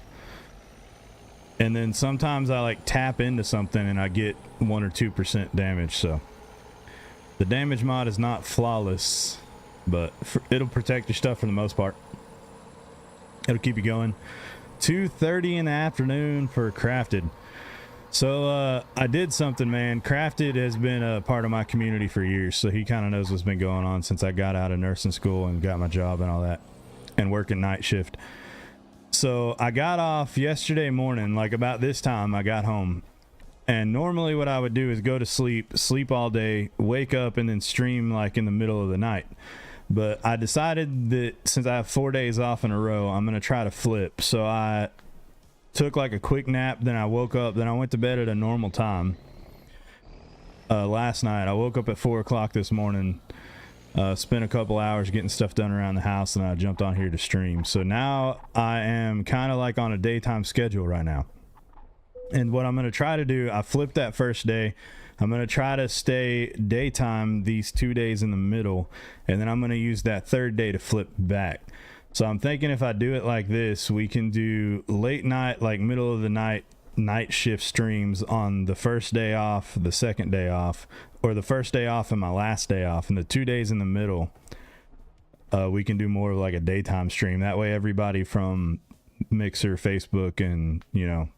And then sometimes I like tap into something and I get 1 or 2% damage. So the damage mod is not flawless, but it'll protect your stuff for the most part. It'll keep you going. 2:30 in the afternoon for Crafted. So I did something, man. Crafted has been a part of my community for years, so he kind of knows what's been going on since I got out of nursing school and got my job and all that, and working night shift. So I got off yesterday morning, like about this time I got home, and normally what I would do is go to sleep all day, wake up, and then stream like in the middle of the night. But I decided that since I have 4 days off in a row, I'm going to try to flip. So I took like a quick nap, then I woke up, then I went to bed at a normal time. Last night I woke up at 4 o'clock this morning, spent a couple hours getting stuff done around the house, and I jumped on here to stream. So now I am kind of like on a daytime schedule right now. And what I'm going to try to do, I flipped that first day. I'm going to try to stay daytime these 2 days in the middle, and then I'm going to use that third day to flip back. So I'm thinking if I do it like this, we can do late night, like middle of the night shift streams on the first day off, the second day off, or the first day off and my last day off, and the 2 days in the middle we can do more of like a daytime stream. That way everybody from Mixer, Facebook, and you know,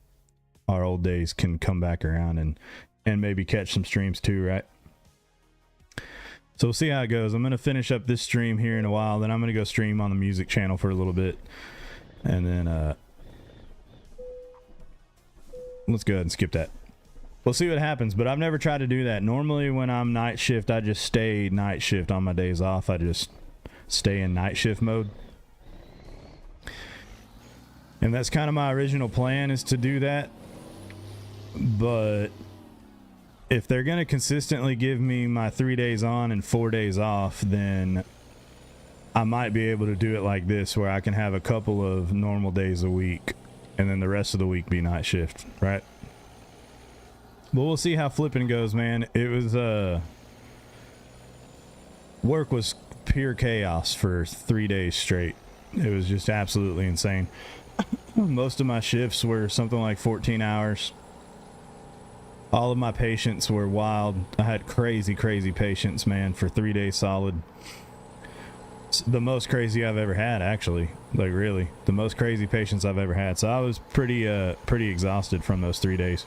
our old days can come back around and maybe catch some streams too, right? So we'll see how it goes. I'm going to finish up this stream here in a while, then I'm going to go stream on the music channel for a little bit, and then let's go ahead and skip that. We'll see what happens, but I've never tried to do that. Normally when I'm night shift, I just stay night shift on my days off. I just stay in night shift mode. And that's kind of my original plan, is to do that. But if they're going to consistently give me my 3 days on and 4 days off, then I might be able to do it like this, where I can have a couple of normal days a week and then the rest of the week be night shift, right? But we'll see how flipping goes, man. It was work was pure chaos for 3 days straight. It was just absolutely insane. Most of my shifts were something like 14 hours. All of my patients were wild. I had crazy patients, man, for 3 days solid. It's the most crazy I've ever had, actually. Like, really, the most crazy patients I've ever had. So I was pretty exhausted from those 3 days.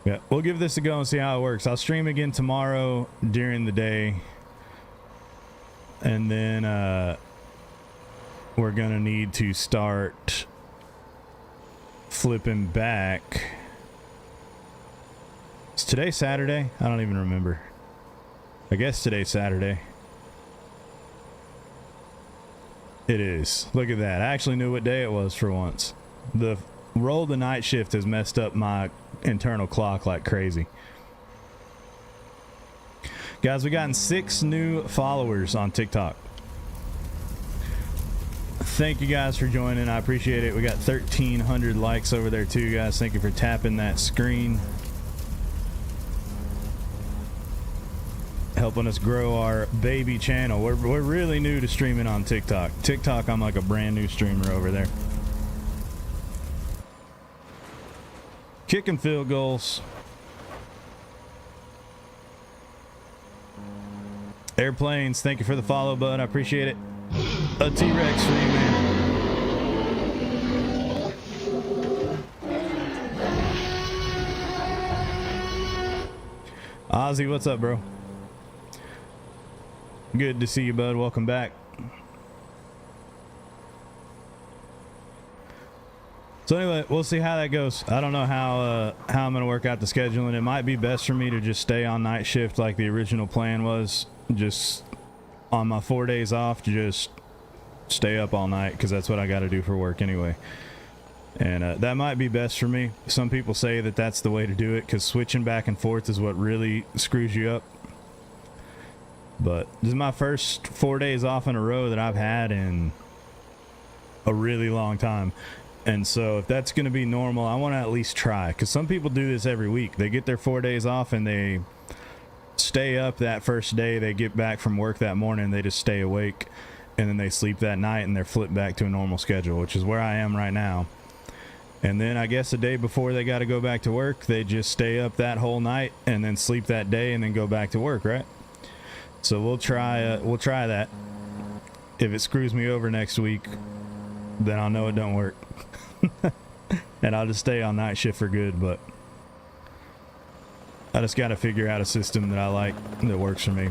Yeah, we'll give this a go and see how it works. I'll stream again tomorrow during the day, and then we're gonna need to start flipping back. Is today Saturday? I don't even remember. I guess today's Saturday. It is. Look at that. I actually knew what day it was for once. The roll the night shift has messed up my internal clock like crazy. Guys, we gotten 6 new followers on TikTok. Thank you guys for joining. I appreciate it. We got 1,300 likes over there too, guys. Thank you for tapping that screen. helping us grow our baby channel. We're really new to streaming on TikTok. TikTok, I'm like a brand new streamer over there. Kicking field goals. Airplanes, thank you for the follow, bud. I appreciate it. A T-Rex for you, man. Ozzy, what's up, bro? Good to see you, bud. Welcome back. So anyway, we'll see how that goes. I don't know how I'm gonna work out the scheduling. It might be best for me to just stay on night shift like the original plan was. Just on my 4 days off, just stay up all night because that's what I got to do for work anyway. And that might be best for me. Some people say that that's the way to do it because switching back and forth is what really screws you up. But this is my first 4 days off in a row that I've had in a really long time. And so if that's going to be normal, I want to at least try, because some people do this every week. They get their 4 days off and they stay up that first day. They get back from work that morning, they just stay awake, and then they sleep that night and they're flipped back to a normal schedule, which is where I am right now. And then I guess the day before they got to go back to work, they just stay up that whole night and then sleep that day and then go back to work, right? So we'll try that. If it screws me over next week, then I'll know it don't work. And I'll just stay on night shift for good. But I just got to figure out a system that I like, that works for me.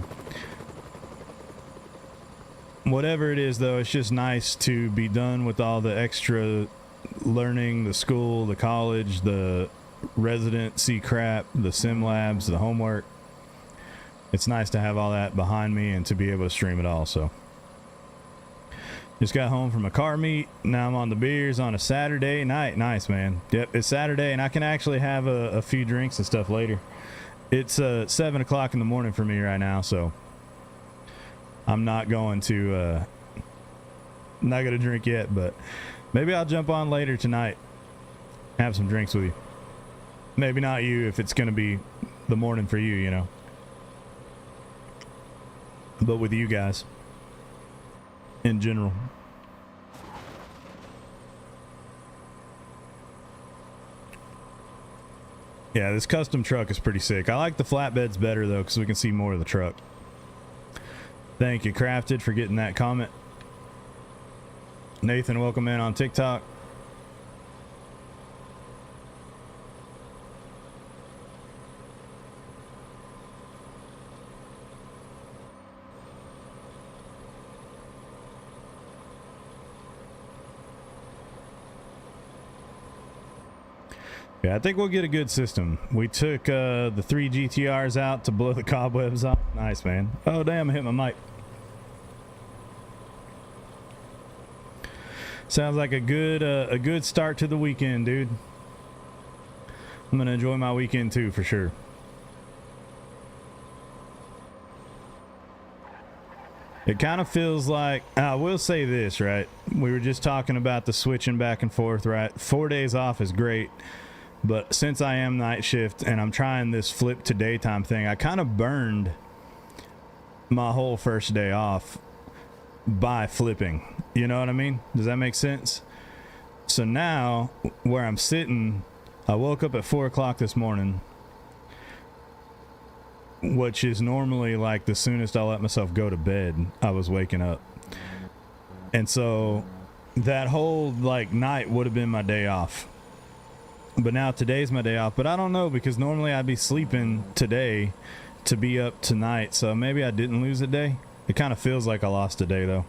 Whatever it is, though, it's just nice to be done with all the extra learning, the school, the college, the residency crap, the sim labs, the homework. It's nice to have all that behind me and to be able to stream it all. So just got home from a car meet. Now I'm on the beers on a Saturday night. Nice, man. Yep, it's Saturday, and I can actually have a few drinks and stuff later. It's 7 o'clock in the morning for me right now, so I'm not going to drink yet, but maybe I'll jump on later tonight, have some drinks with you. Maybe not you if it's going to be the morning for you, you know. But with you guys in general. Yeah, this custom truck is pretty sick. I like the flatbeds better though, because we can see more of the truck. Thank you, Crafted, for getting that comment. Nathan, welcome in on TikTok. Yeah, I think we'll get a good system. We took the 3 GTRs out to blow the cobwebs off. Nice, man. Oh, damn, I hit my mic. Sounds like a good start to the weekend, dude. I'm going to enjoy my weekend too, for sure. It kind of feels like, I will say this, right? We were just talking about the switching back and forth, right? 4 days off is great. But since I am night shift and I'm trying this flip to daytime thing, I kind of burned my whole first day off by flipping. You know what I mean? Does that make sense? So now, where I'm sitting, I woke up at 4 o'clock this morning, which is normally like the soonest I'll let myself go to bed. I was waking up. And so that whole like night would have been my day off. But now today's my day off. But I don't know, because normally I'd be sleeping today to be up tonight. So maybe I didn't lose a day. It kind of feels like I lost a day though.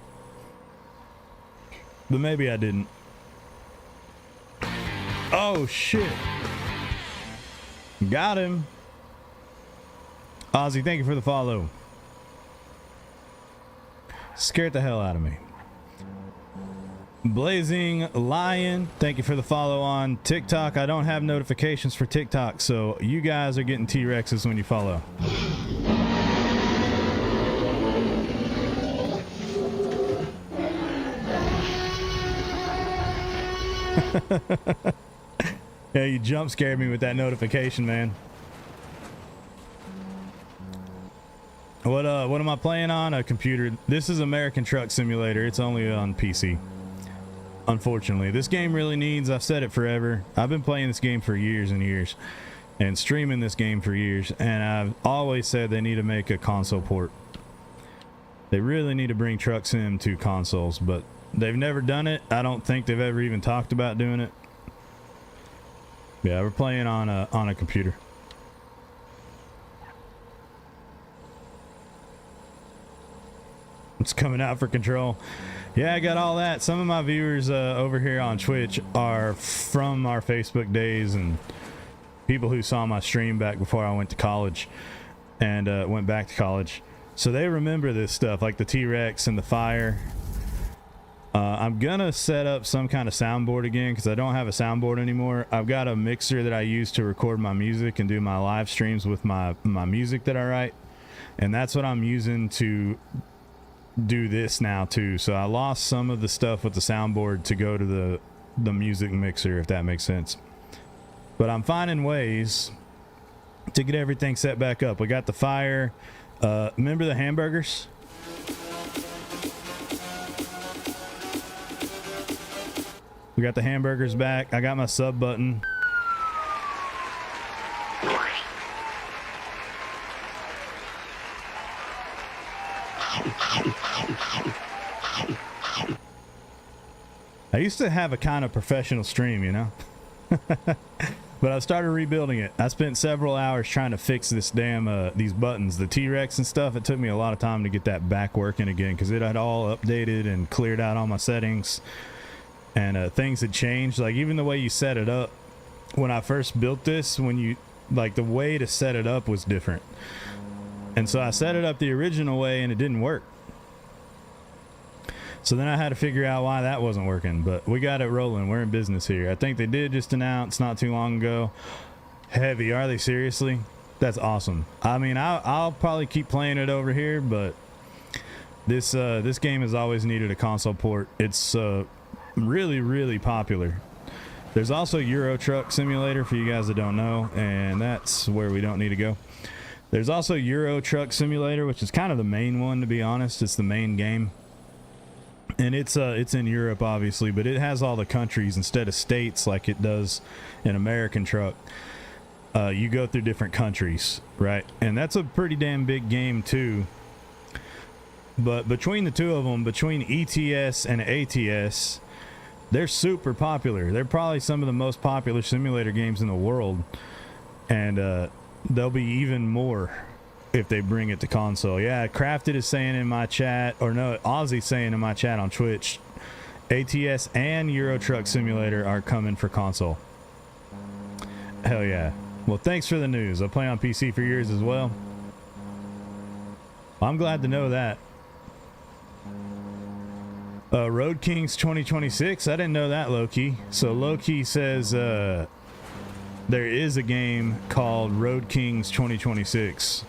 But maybe I didn't. Oh shit. Got him. Ozzy, thank you for the follow. Scared the hell out of me. Blazing Lion, thank you for the follow on TikTok. I don't have notifications for TikTok, so you guys are getting T-Rexes when you follow. Yeah, you jump scared me with that notification, man. What am I playing on? A computer. This is American Truck Simulator. It's only on PC. Unfortunately, this game really needs, I've said it forever, I've been playing this game for years and years and streaming this game for years, and I've always said they need to make a console port. They really need to bring Truck Sim to consoles, but they've never done it. I don't think they've ever even talked about doing it. Yeah, we're playing on a computer. It's coming out for Control. Yeah, I got all that. Some of my viewers over here on Twitch are from our Facebook days and people who saw my stream back before I went to college and went back to college. So they remember this stuff, like the T-Rex and the fire. I'm gonna set up some kind of soundboard again because I don't have a soundboard anymore. I've got a mixer that I use to record my music and do my live streams with my music that I write. And that's what I'm using to do this now too. So I lost some of the stuff with the soundboard to go to the music mixer, if that makes sense. But I'm finding ways to get everything set back up. We got the fire. Remember the hamburgers? We got the hamburgers back. I got my sub button. I used to have a kind of professional stream, you know? But I started rebuilding it. I spent several hours trying to fix this damn, these buttons, the T-Rex and stuff. It took me a lot of time to get that back working again because it had all updated and cleared out all my settings. And things had changed. Like even the way you set it up when I first built this, like the way to set it up was different. And so I set it up the original way and it didn't work. So then I had to figure out why that wasn't working, but we got it rolling. We're in business here. I think they did just announce not too long ago. Heavy, are they seriously? That's awesome. I mean, I'll probably keep playing it over here, but this game has always needed a console port. It's really, really popular. There's also Euro Truck Simulator for you guys that don't know, and that's where we don't need to go. There's also Euro Truck Simulator, which is kind of the main one, to be honest. It's the main game. And it's in Europe, obviously, but it has all the countries instead of states like it does in American Truck. You go through different countries, right? And that's a pretty damn big game, too. But between the two of them, between ETS and ATS, they're super popular. They're probably some of the most popular simulator games in the world. And they'll be even more if they bring it to console. Yeah, Crafted is saying in my chat, or no, Ozzy's saying in my chat on Twitch, ATS and Euro Truck Simulator are coming for console. Hell yeah. Well, thanks for the news. I play on PC for years as well. I'm glad to know that. Road Kings 2026. I didn't know that, Loki. So Loki says there is a game called Road Kings 2026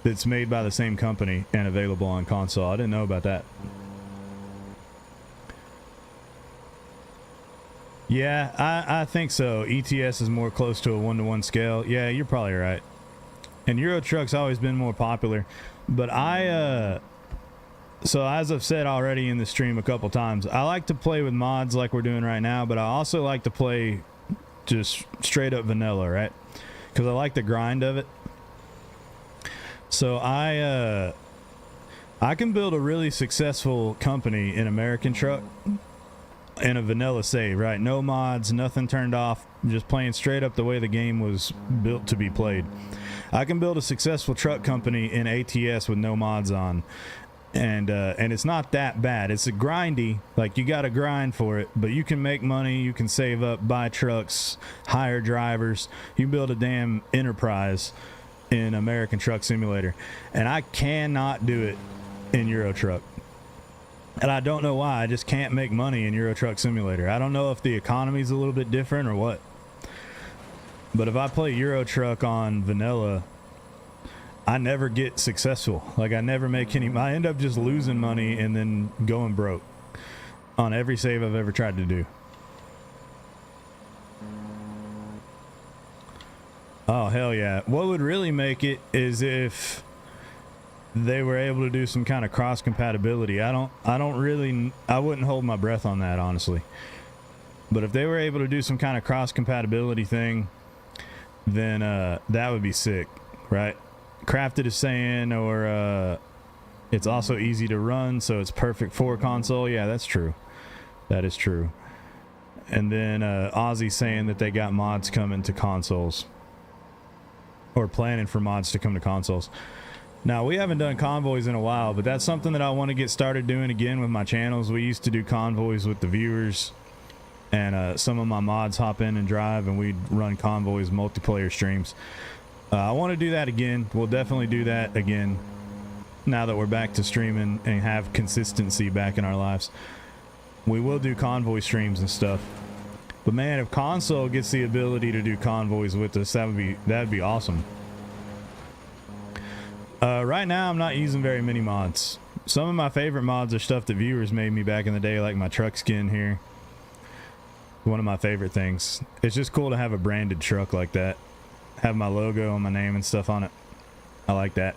that's made by the same company and available on console. I didn't know about that. Yeah, I think so. ETS is more close to a 1-to-1 scale. Yeah, you're probably right. And Euro Truck's always been more popular. But so as I've said already in the stream a couple times, I like to play with mods like we're doing right now, but I also like to play just straight up vanilla, right? Because I like the grind of it. So I can build a really successful company in American Truck in a vanilla save, right? No mods, nothing turned off, just playing straight up the way the game was built to be played. I can build a successful truck company in ATS with no mods on, and it's not that bad. It's a grindy, like you got to grind for it, but you can make money, you can save up, buy trucks, hire drivers, you build a damn enterprise in American Truck Simulator. And I cannot do it in Euro Truck. And I don't know why. I just can't make money in Euro Truck Simulator. I don't know if the economy's a little bit different or what. But if I play Euro Truck on vanilla, I never get successful. Like I never make any, I end up just losing money and then going broke on every save I've ever tried to do. Oh, hell yeah. What would really make it is if they were able to do some kind of cross compatibility. I wouldn't hold my breath on that, honestly. But if they were able to do some kind of cross compatibility thing, then that would be sick, right? Crafted is saying, or it's also easy to run, so it's perfect for console. Yeah, that's true. That is true. And then Ozzy saying that they got mods coming to consoles, or planning for mods to come to consoles. Now, we haven't done convoys in a while, but that's something that I want to get started doing again with my channels. We used to do convoys with the viewers, and some of my mods hop in and drive, and we'd run convoys, multiplayer streams. I want to do that again. We'll definitely do that again now that we're back to streaming and have consistency back in our lives. We will do convoy streams and stuff. But man, if console gets the ability to do convoys with us, that'd be awesome. Right now, I'm not using very many mods. Some of my favorite mods are stuff that viewers made me back in the day, like my truck skin here. One of my favorite things. It's just cool to have a branded truck like that. Have my logo and my name and stuff on it. I like that.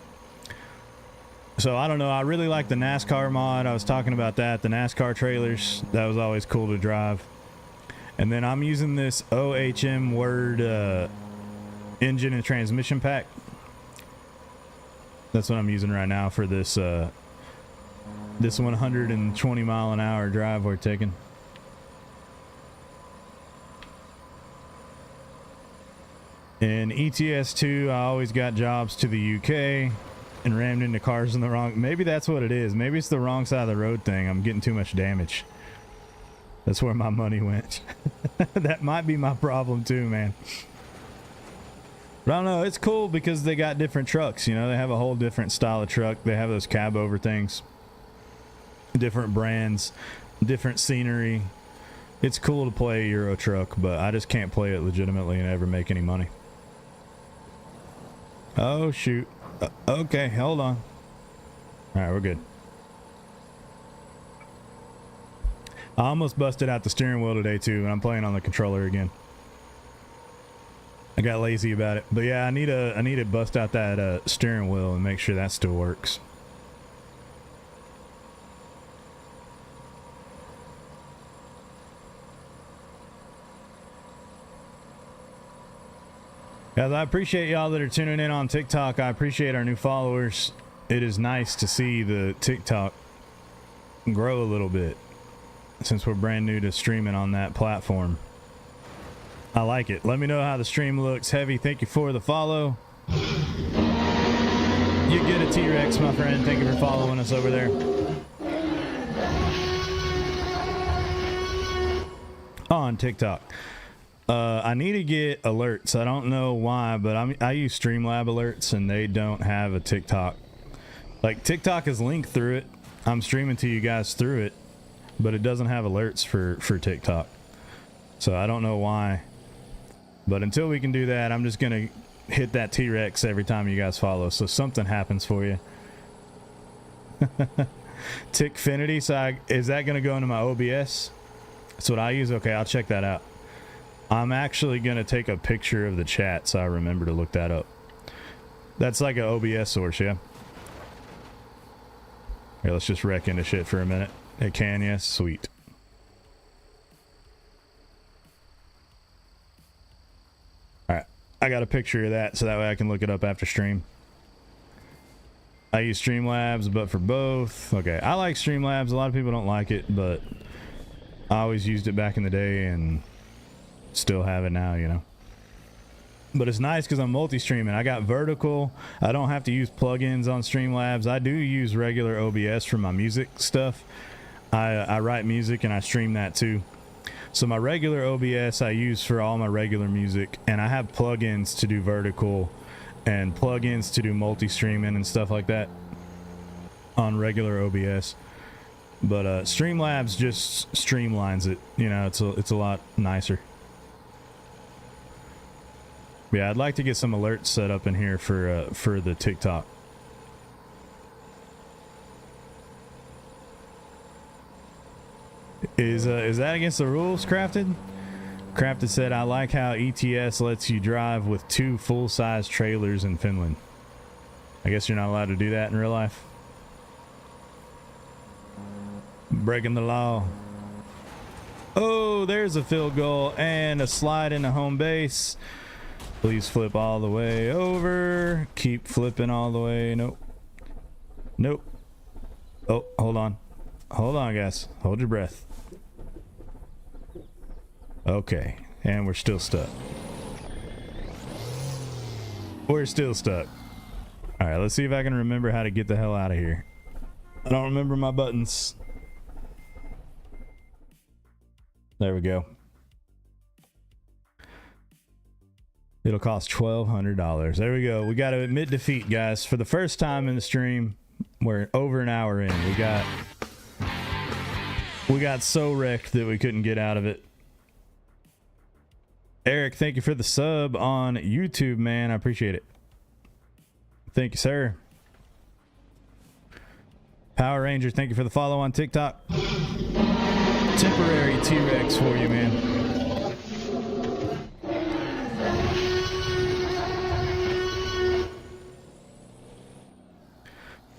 So I don't know, I really like the NASCAR mod. I was talking about that, the NASCAR trailers. That was always cool to drive. And then I'm using this OHM Word engine and transmission pack. That's what I'm using right now for this this 120 mile an hour drive we're taking. In ETS2, I always got jobs to the UK and rammed into cars in the wrong... Maybe that's what it is. Maybe it's the wrong side of the road thing. I'm getting too much damage. That's where my money went. That might be my problem too, man. But I don't know, it's cool because they got different trucks, you know, they have a whole different style of truck. They have those cab over things, different brands, different scenery. It's cool to play Euro Truck, but I just can't play it legitimately and ever make any money. Oh shoot. Okay, hold on. All right, we're good. I almost busted out the steering wheel today too, and I'm playing on the controller again. I got lazy about it, but yeah, I need to bust out that steering wheel and make sure that still works. Guys, I appreciate y'all that are tuning in on TikTok. I appreciate our new followers. It is nice to see the TikTok grow a little bit since we're brand new to streaming on that platform. I like it. Let me know how the stream looks. Heavy, thank you for the follow. You get a T-Rex, my friend. Thank you for following us over there. On TikTok. I need to get alerts. I don't know why, but I use Streamlab alerts and they don't have a TikTok. Like, TikTok is linked through it. I'm streaming to you guys through it, but it doesn't have alerts for TikTok. So I don't know why. But until we can do that, I'm just going to hit that T-Rex every time you guys follow. So something happens for you. Tickfinity. So is that going to go into my OBS? That's what I use. Okay, I'll check that out. I'm actually going to take a picture of the chat so I remember to look that up. That's like an OBS source, yeah? Here, let's just wreck into shit for a minute. It can, yes? Sweet. Alright, I got a picture of that so that way I can look it up after stream. I use Streamlabs, but for both. Okay, I like Streamlabs. A lot of people don't like it, but I always used it back in the day and still have it now, you know. But it's nice because I'm multi-streaming. I got vertical. I don't have to use plugins on Streamlabs. I do use regular OBS for my music stuff. I write music and I stream that too. So my regular OBS I use for all my regular music, and I have plugins to do vertical and plugins to do multi-streaming and stuff like that on regular OBS. But Streamlabs just streamlines it. You know, it's a lot nicer. Yeah, I'd like to get some alerts set up in here for the TikTok. Is that against the rules, Crafted? Crafted said, I like how ETS lets you drive with 2 full-size trailers in Finland. I guess you're not allowed to do that in real life. Breaking the law. Oh, there's a field goal and a slide into home base. Please flip all the way over. Keep flipping all the way. Nope. Nope. Oh, hold on. Hold on, guys. Hold your breath. Okay. And we're still stuck. We're still stuck. All right, let's see if I can remember how to get the hell out of here. I don't remember my buttons. There we go. It'll cost $1,200. There we go. We got to admit defeat, guys. For the first time in the stream, we're over an hour in. We got so wrecked that we couldn't get out of it. Eric, thank you for the sub on YouTube, man. I appreciate it. Thank you, sir. Power Ranger, thank you for the follow on TikTok. Temporary T-Rex for you, man.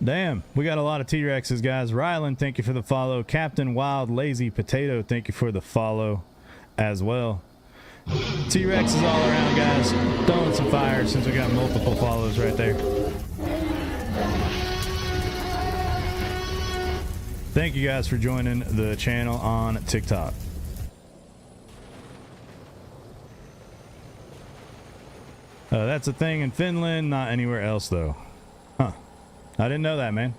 Damn, we got a lot of T-Rexes, guys. Rylan, thank you for the follow. Captain Wild Lazy Potato, thank you for the follow as well. T-Rex is all around, guys. Throwing some fire since we got multiple follows right there. Thank you guys for joining the channel on TikTok. That's a thing in Finland, not anywhere else though. Huh. I didn't know that, man.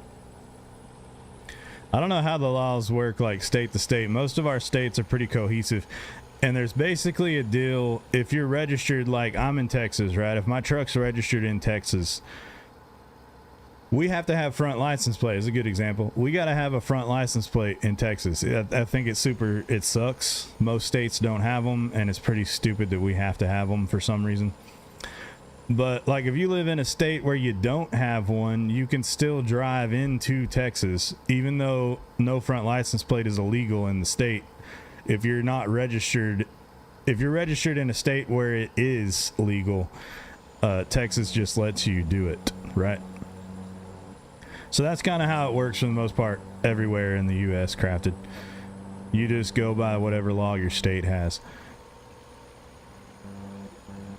I don't know how the laws work like state to state. Most of our states are pretty cohesive. And there's basically a deal if you're registered, like I'm in Texas, right? If my truck's registered in Texas, we have to have front license plate is a good example. We got to have a front license plate in Texas. I think it sucks. Most states don't have them, and it's pretty stupid that we have to have them for some reason. But like if you live in a state where you don't have one, you can still drive into Texas, even though no front license plate is illegal in the state. If you're not registered, if you're registered in a state where it is legal, Texas just lets you do it, right? So that's kind of how it works for the most part everywhere in the U.S. Crafted. You just go by whatever law your state has.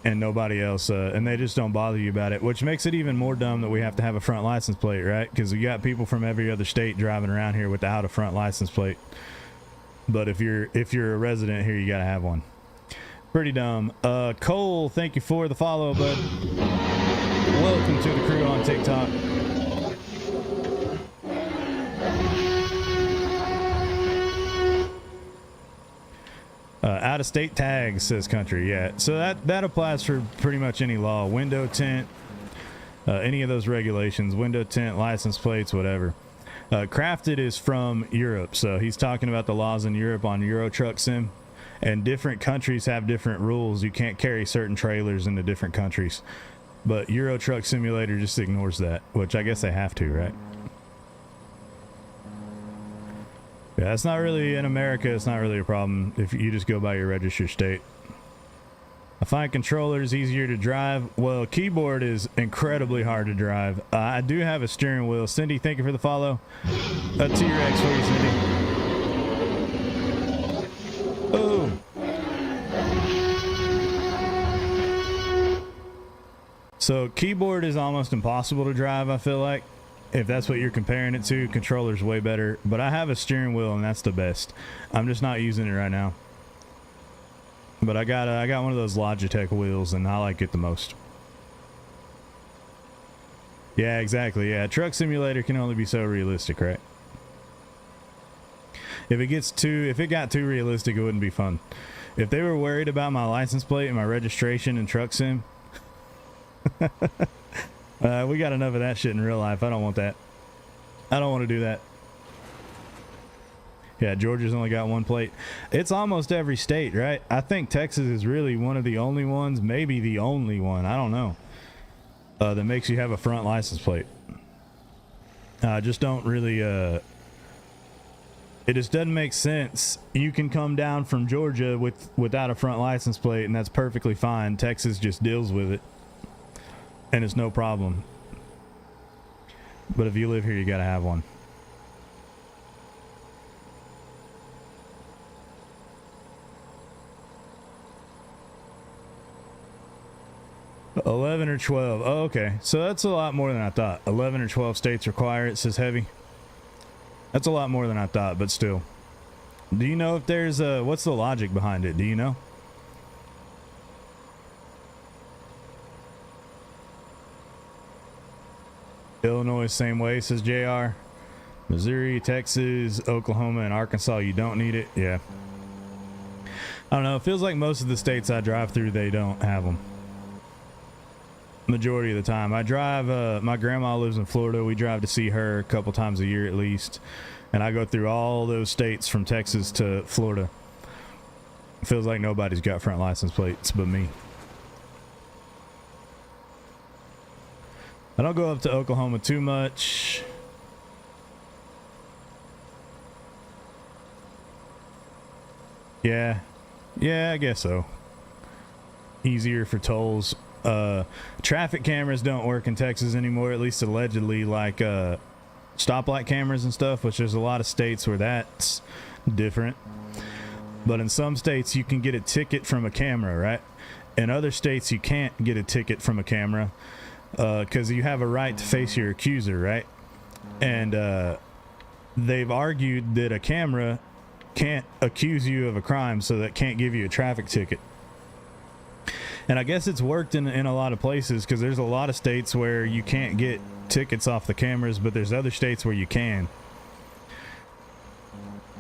And nobody else, and they just don't bother you about it, which makes it even more dumb that we have to have a front license plate, right? Because we got people from every other state driving around here without a front license plate. But if you're a resident here, you gotta have one. Pretty dumb. Cole, thank you for the follow, bud. Welcome to the crew on TikTok. Out of state tags, says Country. Yeah, so that applies for pretty much any law. Window tint, any of those regulations, window tint, license plates, whatever. Crafted is from Europe, so he's talking about the laws in Europe on Euro Truck Sim, and different countries have different rules. You can't carry certain trailers into different countries, but Euro Truck Simulator just ignores that, which I guess they have to, right? Yeah, that's not really in America. It's not really a problem if you just go by your registered state. I find controllers easier to drive. Well, keyboard is incredibly hard to drive. I do have a steering wheel. Cindy, thank you for the follow. A T-Rex for you, Cindy. Oh. So keyboard is almost impossible to drive, I feel like. If that's what you're comparing it to, controller's way better. But I have a steering wheel, and that's the best. I'm just not using it right now. But I got one of those Logitech wheels, and I like it the most. Yeah, exactly. Yeah, Truck Simulator can only be so realistic, right? If it got too realistic, it wouldn't be fun. If they were worried about my license plate and my registration in Truck Sim, we got enough of that shit in real life. I don't want that. I don't want to do that. Yeah, Georgia's only got one plate. It's almost every state, right? I think Texas is really one of the only ones, maybe the only one, I don't know, that makes you have a front license plate. Just don't really, it just doesn't make sense. You can come down from Georgia without a front license plate, and that's perfectly fine. Texas just deals with it, and it's no problem. But if you live here, you gotta have one. $11 or $12. Oh, okay. So that's a lot more than I thought. 11 or 12 states require it, says heavy. That's a lot more than I thought, but still. Do you know if there's what's the logic behind it? Do you know? Illinois, same way, says JR. Missouri, Texas, Oklahoma, and Arkansas, you don't need it. Yeah. I don't know. It feels like most of the states I drive through, they don't have them. Majority of the time. I drive, my grandma lives in Florida. We drive to see her a couple times a year at least. And I go through all those states from Texas to Florida. It feels like nobody's got front license plates but me. I don't go up to Oklahoma too much. Yeah. Yeah, I guess so. Easier for tolls. Traffic cameras don't work in Texas anymore, at least allegedly, like stoplight cameras and stuff, which there's a lot of states where that's different. But in some states you can get a ticket from a camera, right? In other states you can't get a ticket from a camera because you have a right to face your accuser, right? And they've argued that a camera can't accuse you of a crime, so that can't give you a traffic ticket. And I guess it's worked in a lot of places, because there's a lot of states where you can't get tickets off the cameras, but there's other states where you can.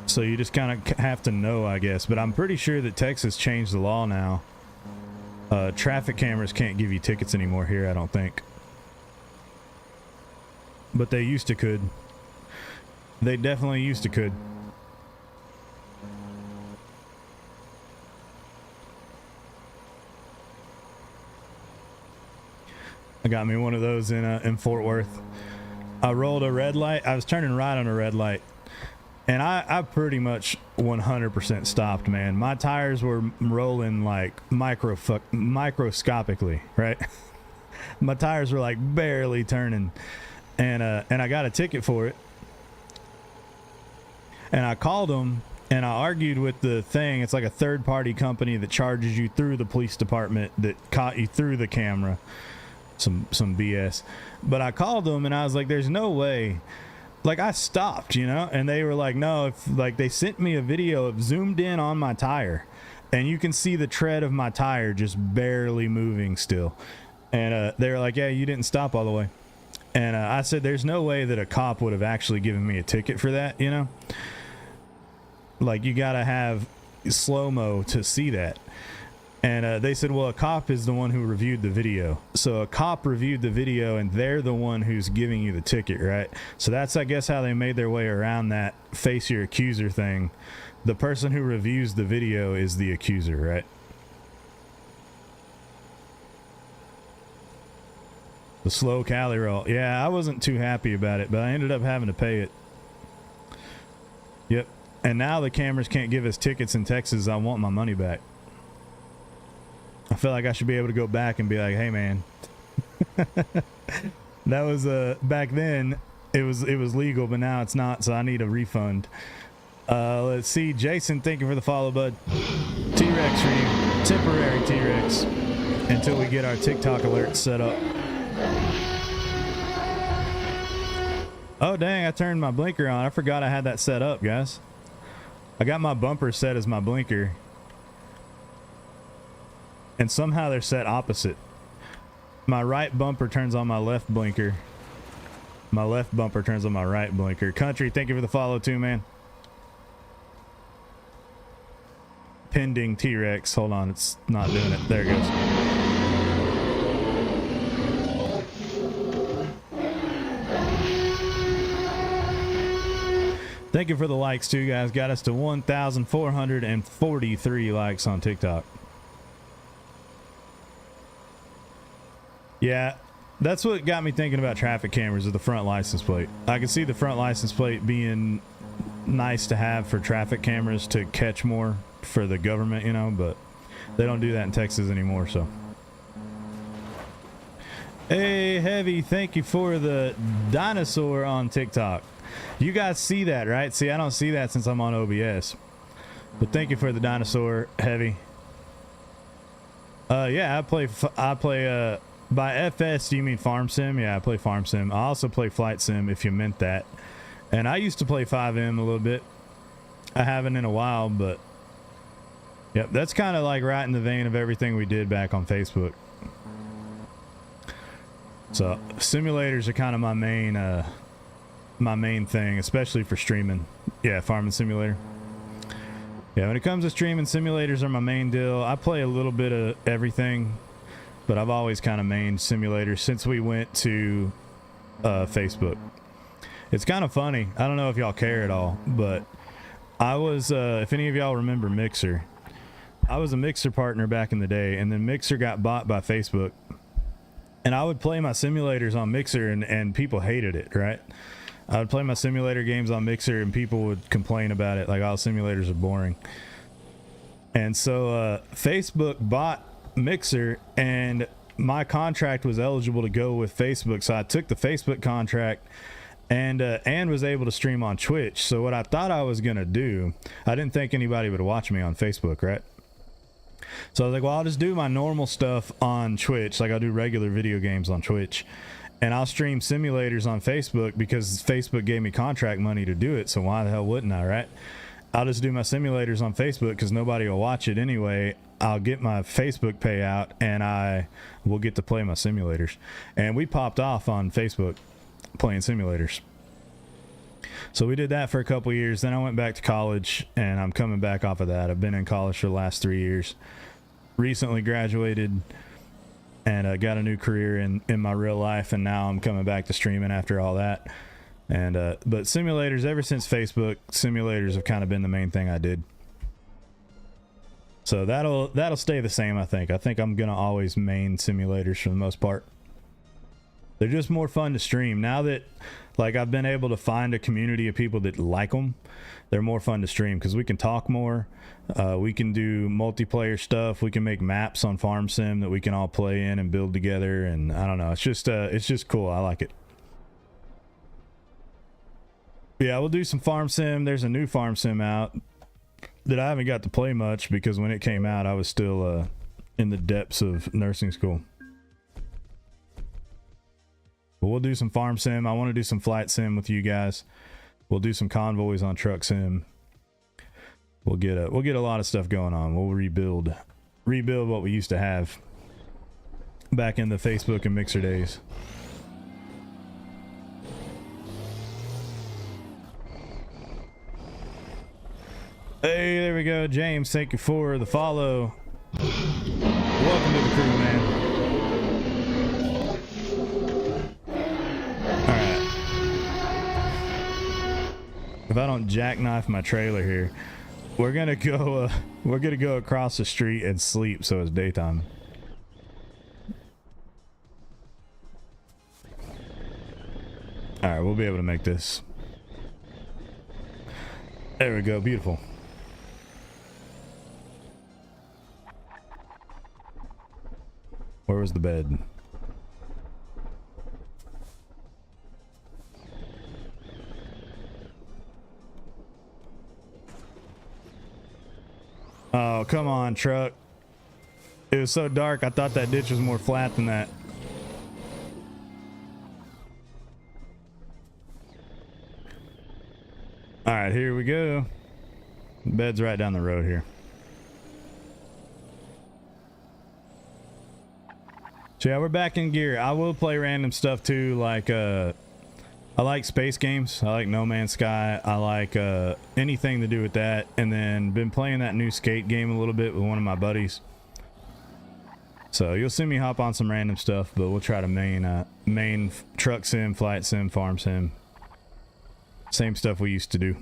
So you just kind of have to know, I guess. But I'm pretty sure that Texas changed the law now. Traffic cameras can't give you tickets anymore here, I don't think. But they used to could. They definitely used to could. I got me one of those in Fort Worth. I rolled a red light. I was turning right on a red light, and I pretty much 100% stopped, man. My tires were rolling like microscopically, right? My tires were like barely turning, and I got a ticket for it. And I called them, and I argued with the thing. It's like a third-party company that charges you through the police department that caught you through the camera. Some BS. But I called them and I was like, there's no way. Like, I stopped, you know, and they were like, no, if, like, they sent me a video of zoomed in on my tire and you can see the tread of my tire just barely moving still. And they were like, yeah, you didn't stop all the way. And I said, there's no way that a cop would have actually given me a ticket for that, you know? Like, you gotta have slow-mo to see that. And they said, well, a cop is the one who reviewed the video. So a cop reviewed the video and they're the one who's giving you the ticket, right? So that's, I guess, how they made their way around that face your accuser thing. The person who reviews the video is the accuser, right? The slow Cali roll. Yeah, I wasn't too happy about it, but I ended up having to pay it. Yep. And now the cameras can't give us tickets in Texas. I want my money back. I feel like I should be able to go back and be like, hey man, that was back then it was legal, but now it's not, so I need a refund. Let's see, Jason, thank you for the follow, bud. T-Rex for you, temporary T-Rex until we get our TikTok alerts set up. Oh dang, I turned my blinker on. I forgot I had that set up, guys. I got my bumper set as my blinker. And somehow they're set opposite. My right bumper turns on my left blinker. My left bumper turns on my right blinker. Country, thank you for the follow too, man. Pending T-Rex. Hold on, it's not doing it. There it goes. Thank you for the likes too, guys. Got us to 1,443 likes on TikTok. Yeah, that's what got me thinking about traffic cameras, is the front license plate. I can see the front license plate being nice to have for traffic cameras to catch more for the government, you know, but they don't do that in Texas anymore, so. Hey, Heavy, thank you for the dinosaur on TikTok. You guys see that, right? See, I don't see that since I'm on OBS. But thank you for the dinosaur, Heavy. Yeah, I play, by FS, do you mean Farm Sim? Yeah, I play Farm Sim. I also play Flight Sim, if you meant that. And I used to play 5M a little bit. I haven't in a while, but... Yep, that's kind of like right in the vein of everything we did back on Facebook. So simulators are kind of my main thing, especially for streaming. Yeah, Farming Simulator. Yeah, when it comes to streaming, simulators are my main deal. I play a little bit of everything, but I've always kind of mained simulators since we went to Facebook. It's kind of funny. I don't know if y'all care at all, but I was, if any of y'all remember Mixer, I was a Mixer partner back in the day, and then Mixer got bought by Facebook. And I would play my simulators on Mixer, and people hated it, right? I would play my simulator games on Mixer, and people would complain about it, like, oh, simulators are boring. And so Facebook bought Mixer, and my contract was eligible to go with Facebook, so I took the Facebook contract and was able to stream on Twitch. So what I thought I was going to do, I didn't think anybody would watch me on Facebook, right? So I was like, well, I'll just do my normal stuff on Twitch. Like, I'll do regular video games on Twitch. And I'll stream simulators on Facebook because Facebook gave me contract money to do it. So why the hell wouldn't I, right? I'll just do my simulators on Facebook because nobody will watch it anyway. I'll get my Facebook payout and I will get to play my simulators. And we popped off on Facebook playing simulators. So we did that for a couple years. Then I went back to college, and I'm coming back off of that. I've been in college for the last 3 years. Recently graduated and got a new career in my real life, and now I'm coming back to streaming after all that. And but simulators, ever since Facebook, simulators have kind of been the main thing I did. So that'll stay the same, I think. I think I'm gonna always main simulators for the most part. They're just more fun to stream now that, like, I've been able to find a community of people that like them. They're more fun to stream because we can talk more. We can do multiplayer stuff. We can make maps on Farm Sim that we can all play in and build together. And I don't know, it's just cool. I like it. Yeah, we'll do some Farm Sim. There's a new Farm Sim out that I haven't got to play much because when it came out, I was still in the depths of nursing school. But we'll do some Farm Sim. I want to do some Flight Sim with you guys. We'll do some convoys on Truck Sim. We'll get a lot of stuff going on. We'll rebuild what we used to have back in the Facebook and Mixer days. Hey, there we go, James. Thank you for the follow. Welcome to the crew, man. If I don't jackknife my trailer here, we're gonna go across the street and sleep so it's daytime. All right, we'll be able to make this. There we go, beautiful. Where was the bed? Oh, come on, truck. It was so dark, I thought that ditch was more flat than that. All right, here we go. Bed's right down the road here. So yeah, we're back in gear. I will play random stuff too, like I like space games. I like No Man's Sky. I like anything to do with that. And then been playing that new skate game a little bit with one of my buddies. So you'll see me hop on some random stuff, but we'll try to main Truck Sim, Flight Sim, Farm Sim. Same stuff we used to do.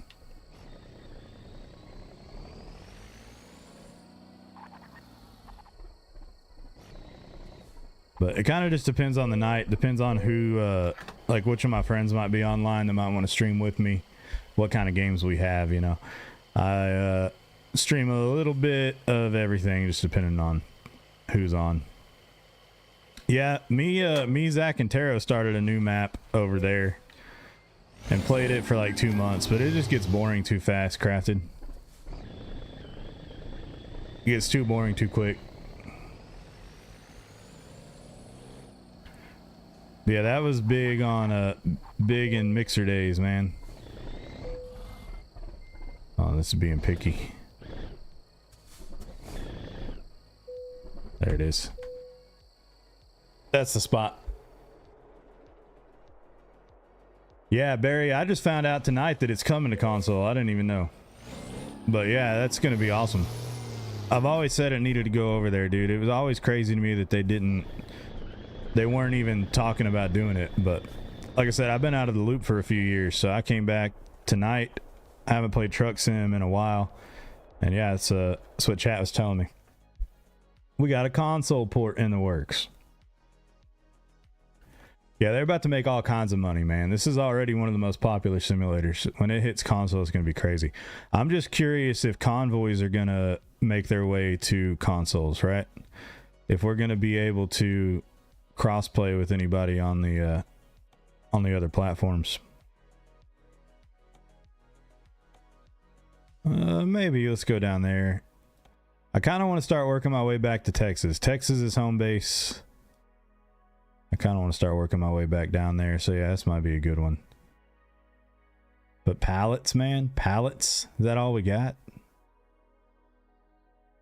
But it kind of just depends on the night. Depends on who, like which of my friends might be online that might want to stream with me. What kind of games we have, you know. I stream a little bit of everything just depending on who's on. Yeah, me, Zach, and Taro started a new map over there and played it for like 2 months, but it just gets boring too fast, Crafted. It gets too boring too quick. Yeah, that was big on big in Mixer days, man. Oh, this is being picky. There it is. That's the spot. Yeah, Barry, I just found out tonight that it's coming to console. I didn't even know. But yeah, that's going to be awesome. I've always said it needed to go over there, dude. It was always crazy to me that they weren't even talking about doing it. But like I said, I've been out of the loop for a few years, so I came back tonight. I haven't played Truck Sim in a while. And yeah, that's what chat was telling me. We got a console port in the works. Yeah, they're about to make all kinds of money, man. This is already one of the most popular simulators. When it hits console, it's going to be crazy. I'm just curious if convoys are going to make their way to consoles, right? If we're going to be able to cross-play with anybody on the other platforms. Maybe let's go down there. I kind of want to start working my way back to Texas. Texas is home base. I kind of want to start working my way back down there. So yeah, this might be a good one. But pallets, man. Pallets. Is that all we got?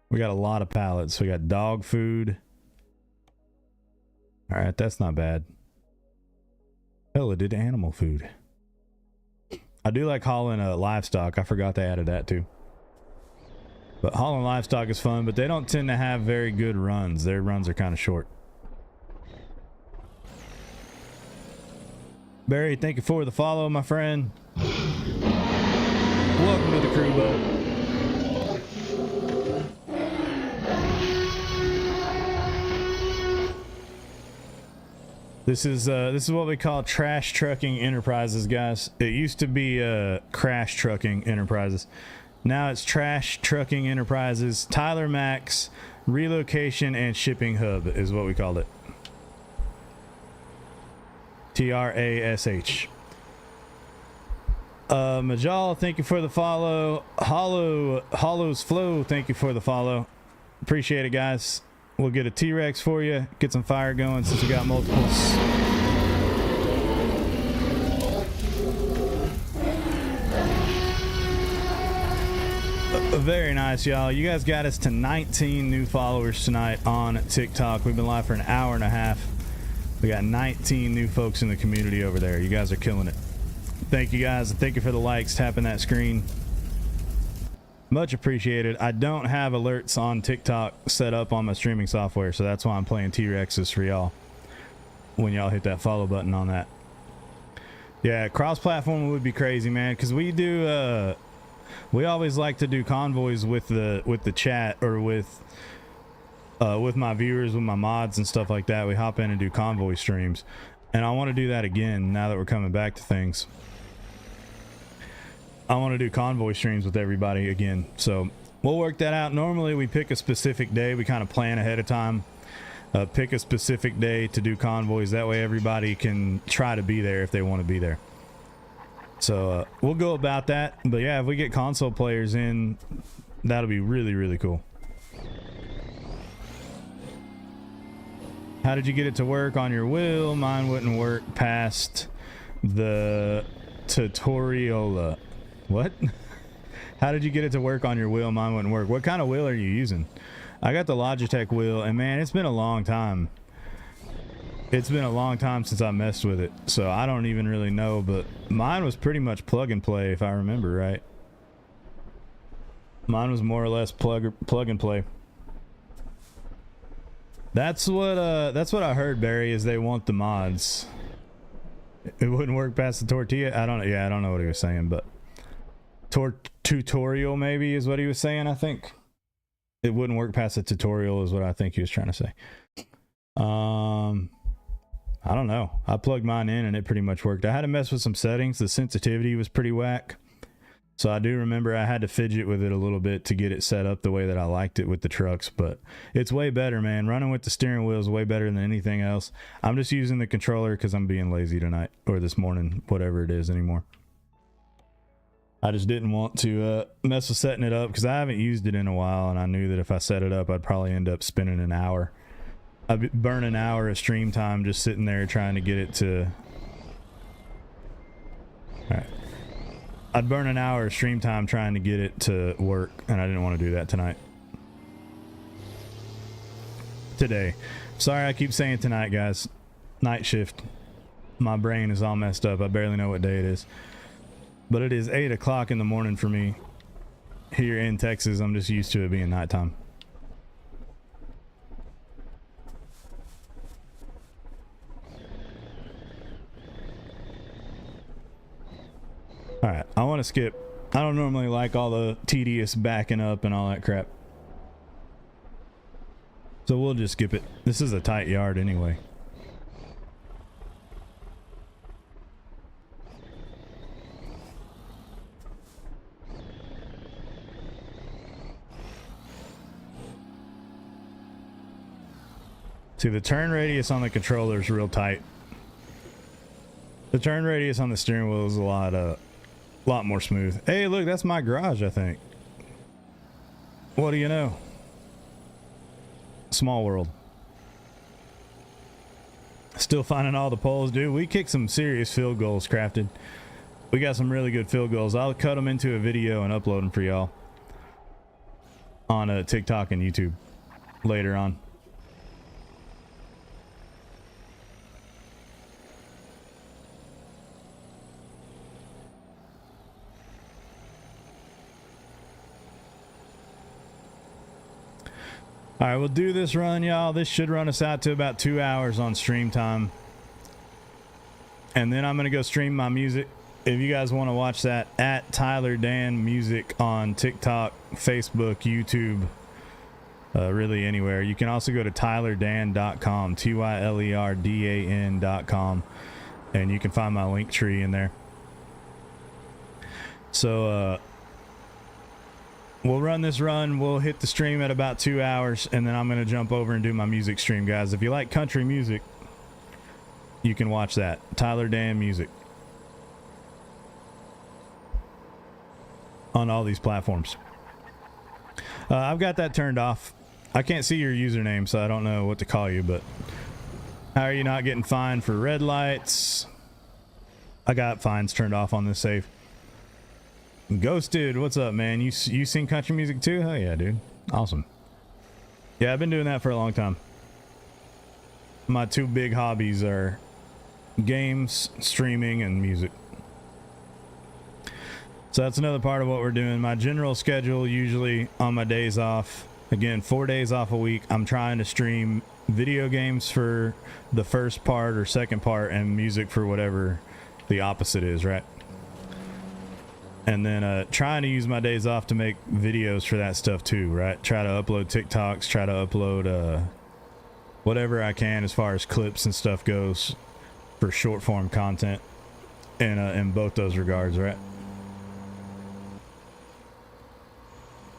We got a lot of pallets. We got dog food. All right, that's not bad. Hell, it did animal food. I do like hauling livestock. I forgot they added that too. But hauling livestock is fun, but they don't tend to have very good runs. Their runs are kind of short. Barry, thank you for the follow, my friend. Welcome to the crew boat. This is what we call Trash Trucking Enterprises, guys. It used to be Crash Trucking Enterprises. Now it's Trash Trucking Enterprises. Tyler Max Relocation and Shipping Hub is what we called it. TRASH. Majal, thank you for the follow. Hollow's Flow, thank you for the follow. Appreciate it, guys. We'll get a T-Rex for you. Get some fire going since we got multiples. Very nice, y'all. You guys got us to 19 new followers tonight on TikTok. We've been live for an hour and a half. We got 19 new folks in the community over there. You guys are killing it. Thank you, guys, and thank you for the likes, tapping that screen. Much appreciated. I don't have alerts on TikTok set up on my streaming software, so that's why I'm playing T-Rexes for y'all when y'all hit that follow button on that. Yeah, cross-platform would be crazy, man, because we do we always like to do convoys with the chat, or with my viewers, with my mods and stuff like that. We hop in and do convoy streams, and I want to do that again now that we're coming back to things. I want to do convoy streams with everybody again, so we'll work that out. Normally we pick a specific day. We kind of plan ahead of time, pick a specific day to do convoys. That way everybody can try to be there if they want to be there. So we'll go about that. But yeah, if we get console players in, that'll be really, really cool. How did you get it to work on your wheel? Mine wouldn't work past the tutorial. What? How did you get it to work on your wheel? Mine wouldn't work. What kind of wheel are you using? I got the Logitech wheel, and man, it's been a long time. It's been a long time since I messed with it, so I don't even really know, but mine was pretty much plug and play, if I remember right. Mine was more or less plug and play. That's what I heard, Barry, is they want the mods. It wouldn't work past the tortilla. I don't know what he was saying, but tutorial maybe is what he was saying. I think it wouldn't work past the tutorial is what I think he was trying to say. I don't know. I plugged mine in and it pretty much worked. I had to mess with some settings. The sensitivity was pretty whack, So I do remember I had to fidget with it a little bit to get it set up the way that I liked it with the trucks, but it's way better, man. Running with the steering wheel is way better than anything else. I'm just using the controller because I'm being lazy tonight, or this morning, whatever it is anymore. I just didn't want to mess with setting it up because I haven't used it in a while, and I knew that if I set it up, I'd probably end up spending an hour. I'd burn an hour of stream time just sitting there trying to get it to... All right. I'd burn an hour of stream time trying to get it to work, and I didn't want to do that tonight. Today. Sorry I keep saying tonight, guys. Night shift. My brain is all messed up. I barely know what day it is. But it is 8 o'clock in the morning for me here in Texas. I'm just used to it being nighttime. All right, I want to skip. I don't normally like all the tedious backing up and all that crap. So we'll just skip it. This is a tight yard anyway. See, the turn radius on the controller is real tight. The turn radius on the steering wheel is a lot more smooth. Hey, look, that's my garage, I think. What do you know? Small world. Still finding all the poles, dude. We kicked some serious field goals, Crafted. We got some really good field goals. I'll cut them into a video and upload them for y'all on TikTok and YouTube later on. All right, we'll do this run, y'all. This should run us out to about 2 hours on stream time. And then I'm going to go stream my music. If you guys want to watch that, at Tyler Dan Music on TikTok, Facebook, YouTube, really anywhere. You can also go to tylerdan.com, TYLERDAN.com, and you can find my link tree in there. So, we'll run this run. We'll hit the stream at about 2 hours, and then I'm going to jump over and do my music stream, guys. If you like country music, you can watch that. Tyler Dan Music. On all these platforms. I've got that turned off. I can't see your username, so I don't know what to call you, but how are you not getting fined for red lights? I got fines turned off on this save. Ghosted, what's up, man? You sing country music too? Hell yeah, dude. Awesome. Yeah, I've been doing that for a long time. My two big hobbies are games, streaming, and music. So that's another part of what we're doing. My general schedule, usually on my days off, again, 4 days off a week, I'm trying to stream video games for the first part or second part, and music for whatever the opposite is, right? And then trying to use my days off to make videos for that stuff too, right? Try to upload TikToks, try to upload whatever I can as far as clips and stuff goes for short form content in both those regards, right?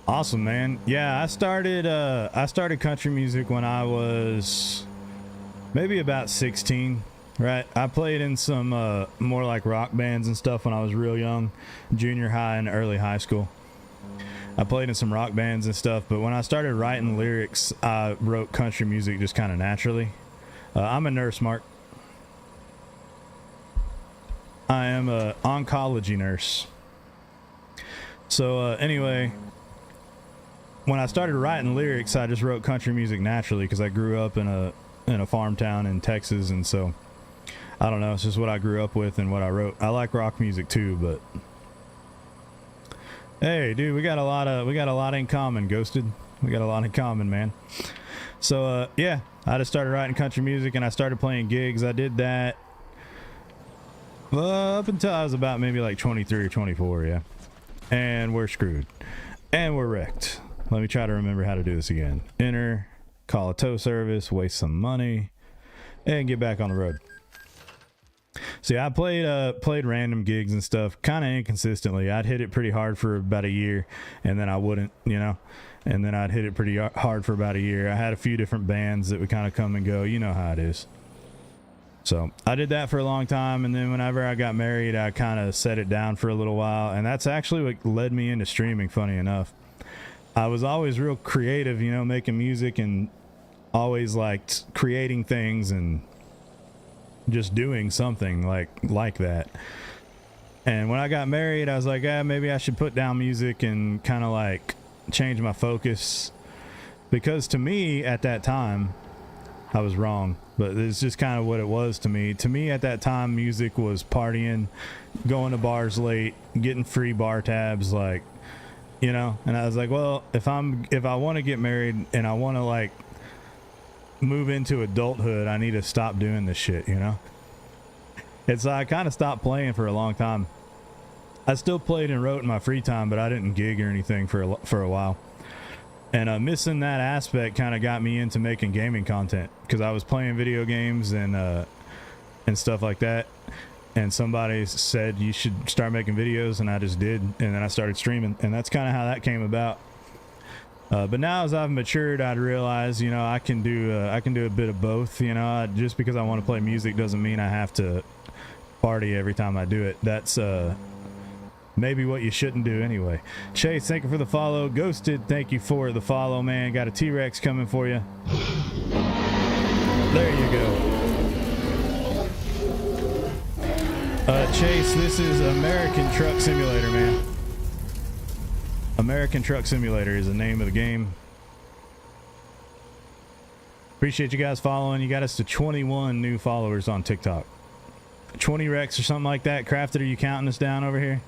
Awesome, man. Yeah, I started country music when I was maybe about 16. Right, I played in some more like rock bands and stuff when I was real young, junior high and early high school. I played in some rock bands and stuff, but when I started writing lyrics, I wrote country music just kind of naturally. I'm a nurse, Mark. I am an oncology nurse. So anyway, when I started writing lyrics, I just wrote country music naturally because I grew up in a farm town in Texas, and so I don't know, it's just what I grew up with and what I wrote. I like rock music too, but hey, dude, we got a lot in common, Ghosted. We got a lot in common, man. So yeah, I just started writing country music and I started playing gigs. I did that up until I was about maybe like 23 or 24, yeah. And we're screwed. And we're wrecked. Let me try to remember how to do this again. Enter, call a tow service, waste some money, and get back on the road. See, I played random gigs and stuff kind of inconsistently. I'd hit it pretty hard for about a year, and then I wouldn't, you know, and then I'd hit it pretty hard for about a year. I had a few different bands that would kind of come and go. You know how it is. So I did that for a long time, and then whenever I got married, I kind of set it down for a little while, and that's actually what led me into streaming, funny enough. I was always real creative, you know, making music and always liked creating things and just doing something like that. And when I got married, I was like, maybe I should put down music and kind of like change my focus, because to me at that time, I was wrong, but it's just kind of what it was to me. To me at that time, music was partying, going to bars late, getting free bar tabs, like, you know. And I was like, well, if I want to get married and I want to like move into adulthood, I need to stop doing this shit, you know. It's I kind of stopped playing for a long time. I still played and wrote in my free time, but I didn't gig or anything for a while. And missing that aspect kind of got me into making gaming content, because I was playing video games and stuff like that. And somebody said you should start making videos, and I just did, and then I started streaming, and that's kind of how that came about. But now as I've matured, I'd realize, you know, I can do a bit of both. You know, just because I want to play music doesn't mean I have to party every time I do it. That's maybe what you shouldn't do anyway. Chase, thank you for the follow. Ghosted, thank you for the follow, man. Got a T-Rex coming for you. There you go. Chase, this is American Truck Simulator, man. American Truck Simulator is the name of the game. Appreciate you guys following. You got us to 21 new followers on TikTok. 20 Rex or something like that. Crafted, are you counting us down over here?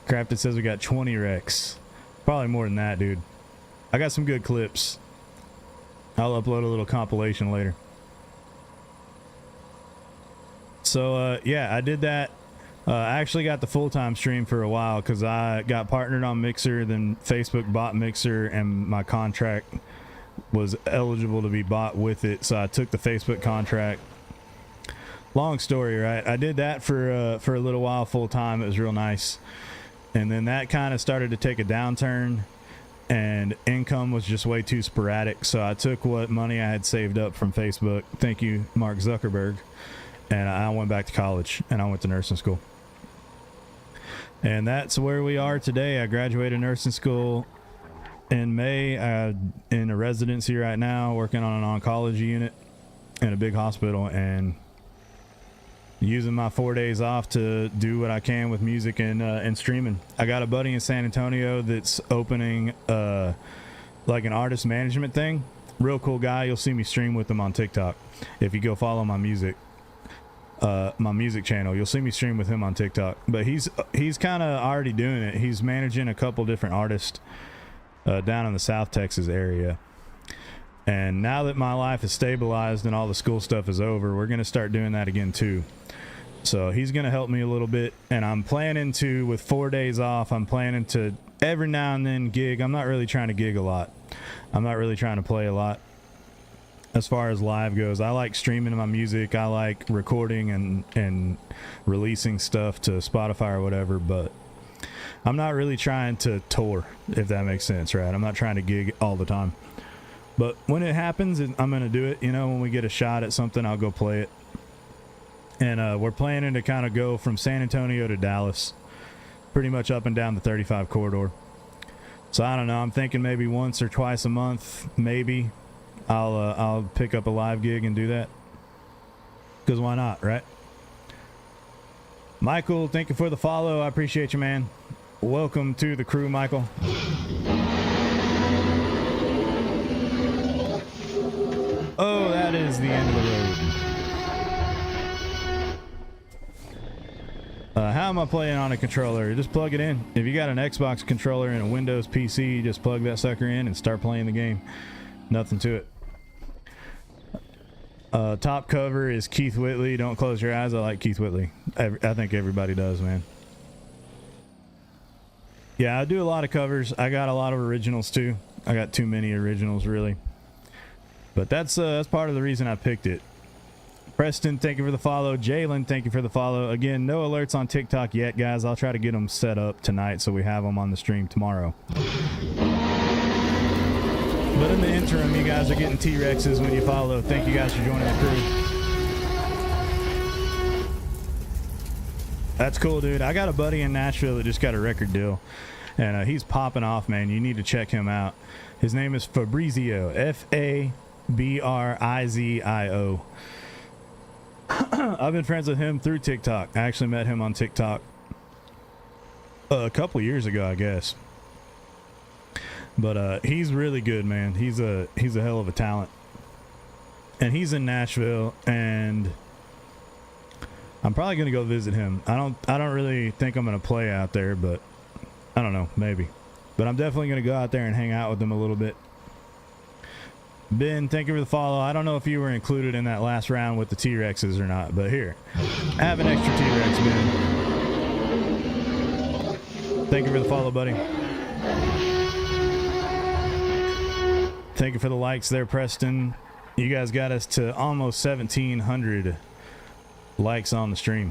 Crafted says we got 20 Rex. Probably more than that, dude. I got some good clips. I'll upload a little compilation later. So yeah, I did that. I actually got the full-time stream for a while because I got partnered on Mixer, then Facebook bought Mixer, and my contract was eligible to be bought with it, so I took the Facebook contract. Long story, right? I did that for a little while full-time. It was real nice, and then that kind of started to take a downturn, and income was just way too sporadic, so I took what money I had saved up from Facebook, thank you Mark Zuckerberg, and I went back to college, and I went to nursing school. And that's where we are today. I graduated nursing school in May, in a residency right now, working on an oncology unit in a big hospital, and using my 4 days off to do what I can with music and streaming. I got a buddy in San Antonio that's opening like an artist management thing. Real cool guy. You'll see me stream with him on TikTok if you go follow my music channel. You'll see me stream with him on TikTok. But he's kind of already doing it. He's managing a couple different artists down in the South Texas area. And now that my life is stabilized and all the school stuff is over, we're going to start doing that again too. So he's going to help me a little bit, and I'm planning to, with 4 days off, I'm planning to every now and then gig. I'm not really trying to gig a lot. I'm not really trying to play a lot. As far as live goes, I like streaming my music. I like recording and releasing stuff to Spotify or whatever, but I'm not really trying to tour, if that makes sense, right? I'm not trying to gig all the time. But when it happens, I'm going to do it. You know, when we get a shot at something, I'll go play it. And we're planning to kind of go from San Antonio to Dallas, pretty much up and down the 35 corridor. So I don't know. I'm thinking maybe once or twice a month, maybe I'll pick up a live gig and do that. Because why not, right? Michael, thank you for the follow. I appreciate you, man. Welcome to the crew, Michael. Oh, that is the end of the road. How am I playing on a controller? Just plug it in. If you got an Xbox controller and a Windows PC, just plug that sucker in and start playing the game. Nothing to it. Top cover is Keith Whitley. Don't close your eyes. I like Keith Whitley. I think everybody does, man. Yeah, I do a lot of covers. I got a lot of originals too. I got too many originals, really. But that's part of the reason I picked it. Preston, thank you for the follow. Jalen, thank you for the follow. Again, no alerts on TikTok yet, guys. I'll try to get them set up tonight so we have them on the stream tomorrow. But in the interim, you guys are getting T-Rexes when you follow. Thank you guys for joining the crew. That's cool, dude. I got a buddy in Nashville that just got a record deal, and he's popping off, man. You need to check him out. His name is Fabrizio, Fabrizio. I've been friends with him through TikTok. I actually met him on TikTok a couple years ago, I guess. But he's really good, man. He's a hell of a talent. And he's in Nashville, and I'm probably gonna go visit him. I don't really think I'm gonna play out there, but I don't know, maybe. But I'm definitely gonna go out there and hang out with him a little bit. Ben, thank you for the follow. I don't know if you were included in that last round with the T-Rexes or not, but here, have an extra T-Rex, Ben. Thank you for the follow, buddy. Thank you for the likes there, Preston. You guys got us to almost 1,700 likes on the stream.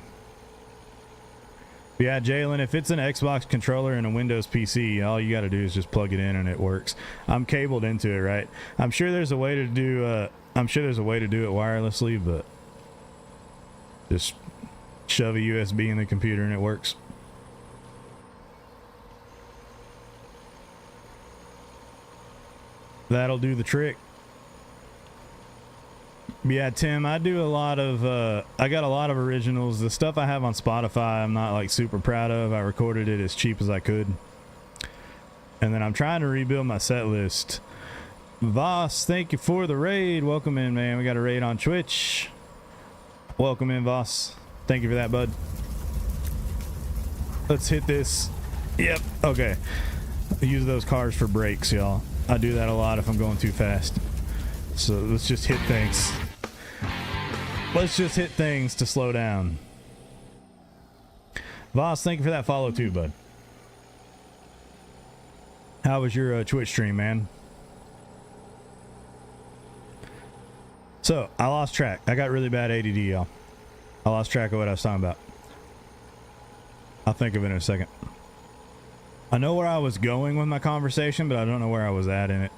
Yeah, Jalen, if it's an Xbox controller and a Windows PC, all you got to do is just plug it in and it works. I'm cabled into it, right? I'm sure there's a way to do it wirelessly, but just shove a USB in the computer and it works. That'll do the trick. Yeah, Tim, I do a lot of I got a lot of originals. The stuff I have on Spotify I'm not like super proud of. I recorded it as cheap as I could, and then I'm trying to rebuild my set list. Voss, thank you for the raid. Welcome in, man. We got a raid on Twitch. Welcome in, Voss. Thank you for that, bud. Let's hit this. Yep, okay. Use those cars for brakes, y'all. I do that a lot if I'm going too fast. So let's just hit things. Let's just hit things to slow down. Voss, thank you for that follow too, bud. How was your Twitch stream, man? So, I lost track. I got really bad ADD, y'all. I lost track of what I was talking about. I'll think of it in a second. I know where I was going with my conversation, but I don't know where I was at in it.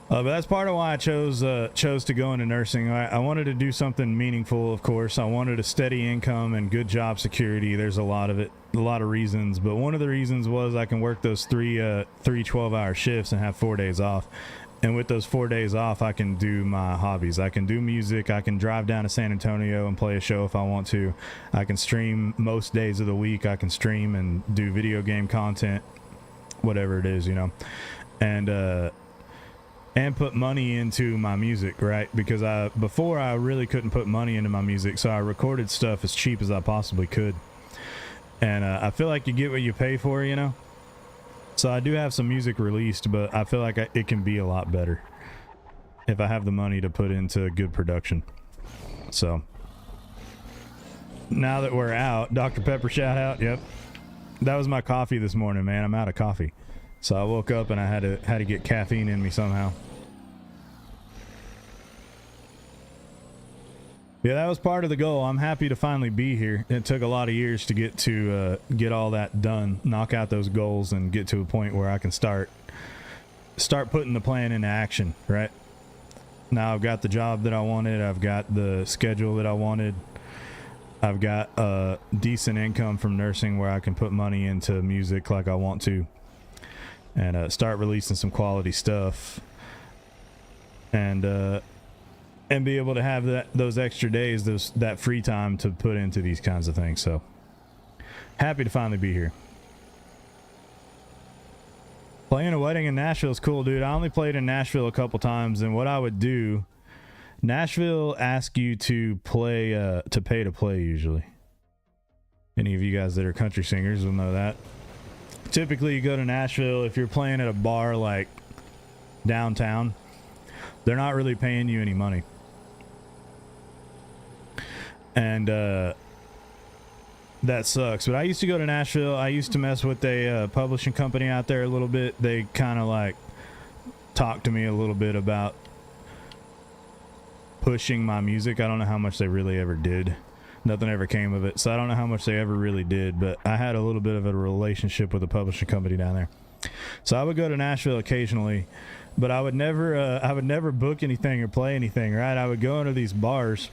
But that's part of why I chose to go into nursing. I wanted to do something meaningful, of course. I wanted a steady income and good job security. There's a lot of reasons, but one of the reasons was I can work those three 12-hour shifts and have 4 days off. And with those 4 days off, I can do my hobbies. I can do music. I can drive down to San Antonio and play a show if I want to. I can stream most days of the week. I can stream and do video game content, whatever it is, you know. And put money into my music, right? Because before I really couldn't put money into my music, so I recorded stuff as cheap as I possibly could. And I feel like you get what you pay for, you know? So I do have some music released, but I feel like it can be a lot better if I have the money to put into good production. So now that we're out, Dr. Pepper shout out. Yep. That was my coffee this morning, man. I'm out of coffee. So I woke up and I had to get caffeine in me somehow. Yeah, that was part of the goal. I'm happy to finally be here. It took a lot of years to get all that done, knock out those goals, and get to a point where I can start putting the plan into action, right? Now I've got the job that I wanted. I've got the schedule that I wanted. I've got a decent income from nursing where I can put money into music like I want to, and start releasing some quality stuff, and be able to have those extra days, that free time to put into these kinds of things. So happy to finally be here. Playing a wedding in Nashville is cool, dude. I only played in Nashville a couple times, and what I would do, Nashville asks you to play to pay to play usually. Any of you guys that are country singers will know that. Typically you go to Nashville if you're playing at a bar like downtown, they're not really paying you any money. And that sucks. But I used to go to Nashville. I used to mess with a publishing company out there a little bit. They kind of like talked to me a little bit about pushing my music. I don't know how much they really ever did. Nothing ever came of it, so I don't know how much they ever really did, but I had a little bit of a relationship with a publishing company down there. So I would go to Nashville occasionally, but I would never book anything or play anything, right? I would go into these bars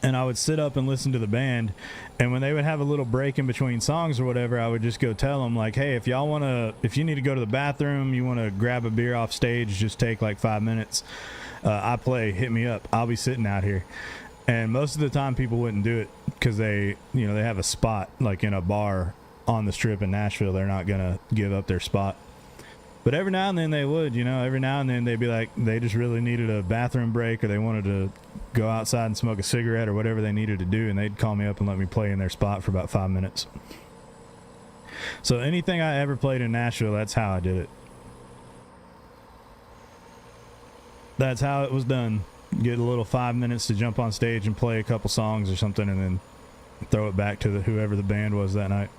and I would sit up and listen to the band, and when they would have a little break in between songs or whatever, I would just go tell them, like, hey, if you need to go to the bathroom, you want to grab a beer off stage, just take like 5 minutes. I play, hit me up. I'll be sitting out here. And most of the time people wouldn't do it because they have a spot like in a bar on the strip in Nashville. They're not going to give up their spot. But every now and then they would, every now and then they'd be like, they just really needed a bathroom break, or they wanted to go outside and smoke a cigarette or whatever they needed to do. And they'd call me up and let me play in their spot for about 5 minutes. So anything I ever played in Nashville, that's how I did it. That's how it was done. Get a little 5 minutes to jump on stage and play a couple songs or something, and then throw it back to whoever the band was that night.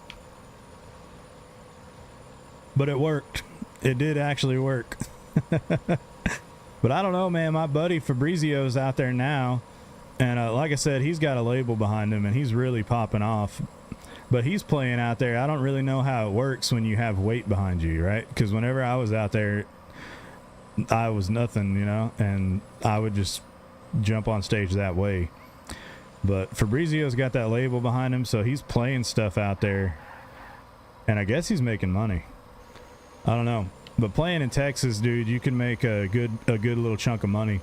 But it worked. It did actually work. But I don't know, man. My buddy Fabrizio's out there now, and like I said, he's got a label behind him, and he's really popping off. But he's playing out there. I don't really know how it works when you have weight behind you, right? Because whenever I was out there, I was nothing, and I would just jump on stage that way. But Fabrizio's got that label behind him, so he's playing stuff out there, and I guess he's making money. I don't know, but playing in Texas, dude, you can make a good little chunk of money.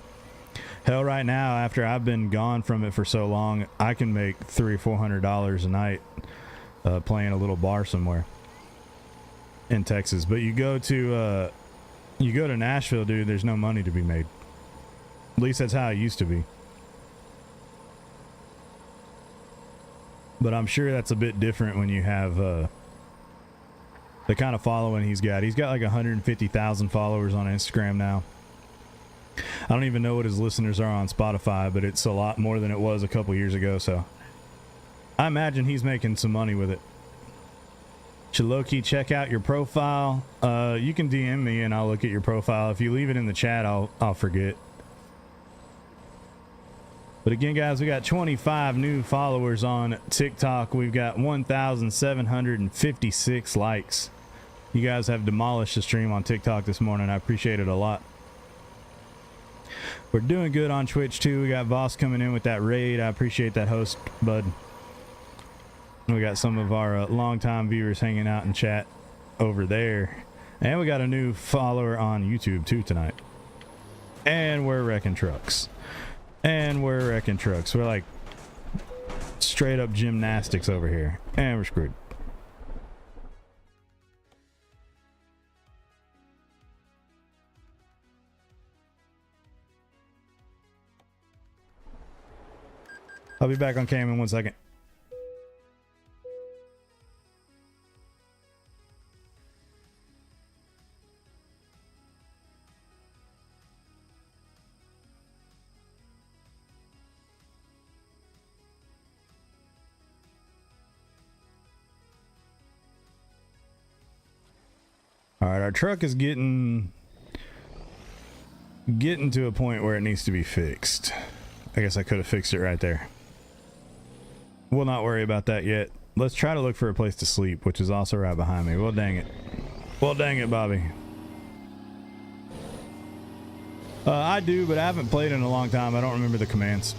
Hell, right now, after I've been gone from it for so long, I can make $300 or $400 a night playing a little bar somewhere in Texas. But you go to Nashville, dude, there's no money to be made. At least that's how it used to be. But I'm sure that's a bit different when you have the kind of following he's got. He's got like 150,000 followers on Instagram now. I don't even know what his listeners are on Spotify, but it's a lot more than it was a couple years ago, so I imagine he's making some money with it. Should low-key check out your profile. You can DM me and I'll look at your profile. If you leave it in the chat, I'll forget. But again, guys, we got 25 new followers on TikTok. We've got 1,756 likes. You guys have demolished the stream on TikTok this morning. I appreciate it a lot. We're doing good on Twitch too. We got Voss coming in with that raid. I appreciate that host, bud. We got some of our longtime viewers hanging out in chat over there. And we got a new follower on YouTube too tonight. And we're wrecking trucks. We're like straight up gymnastics over here. And we're screwed. I'll be back on cam in 1 second. All right, our truck is getting to a point where it needs to be fixed. I guess I could have fixed it right there. We'll not worry about that yet. Let's try to look for a place to sleep, which is also right behind me. Well, dang it. Well, dang it, Bobby. I do, but I haven't played in a long time. I don't remember the commands.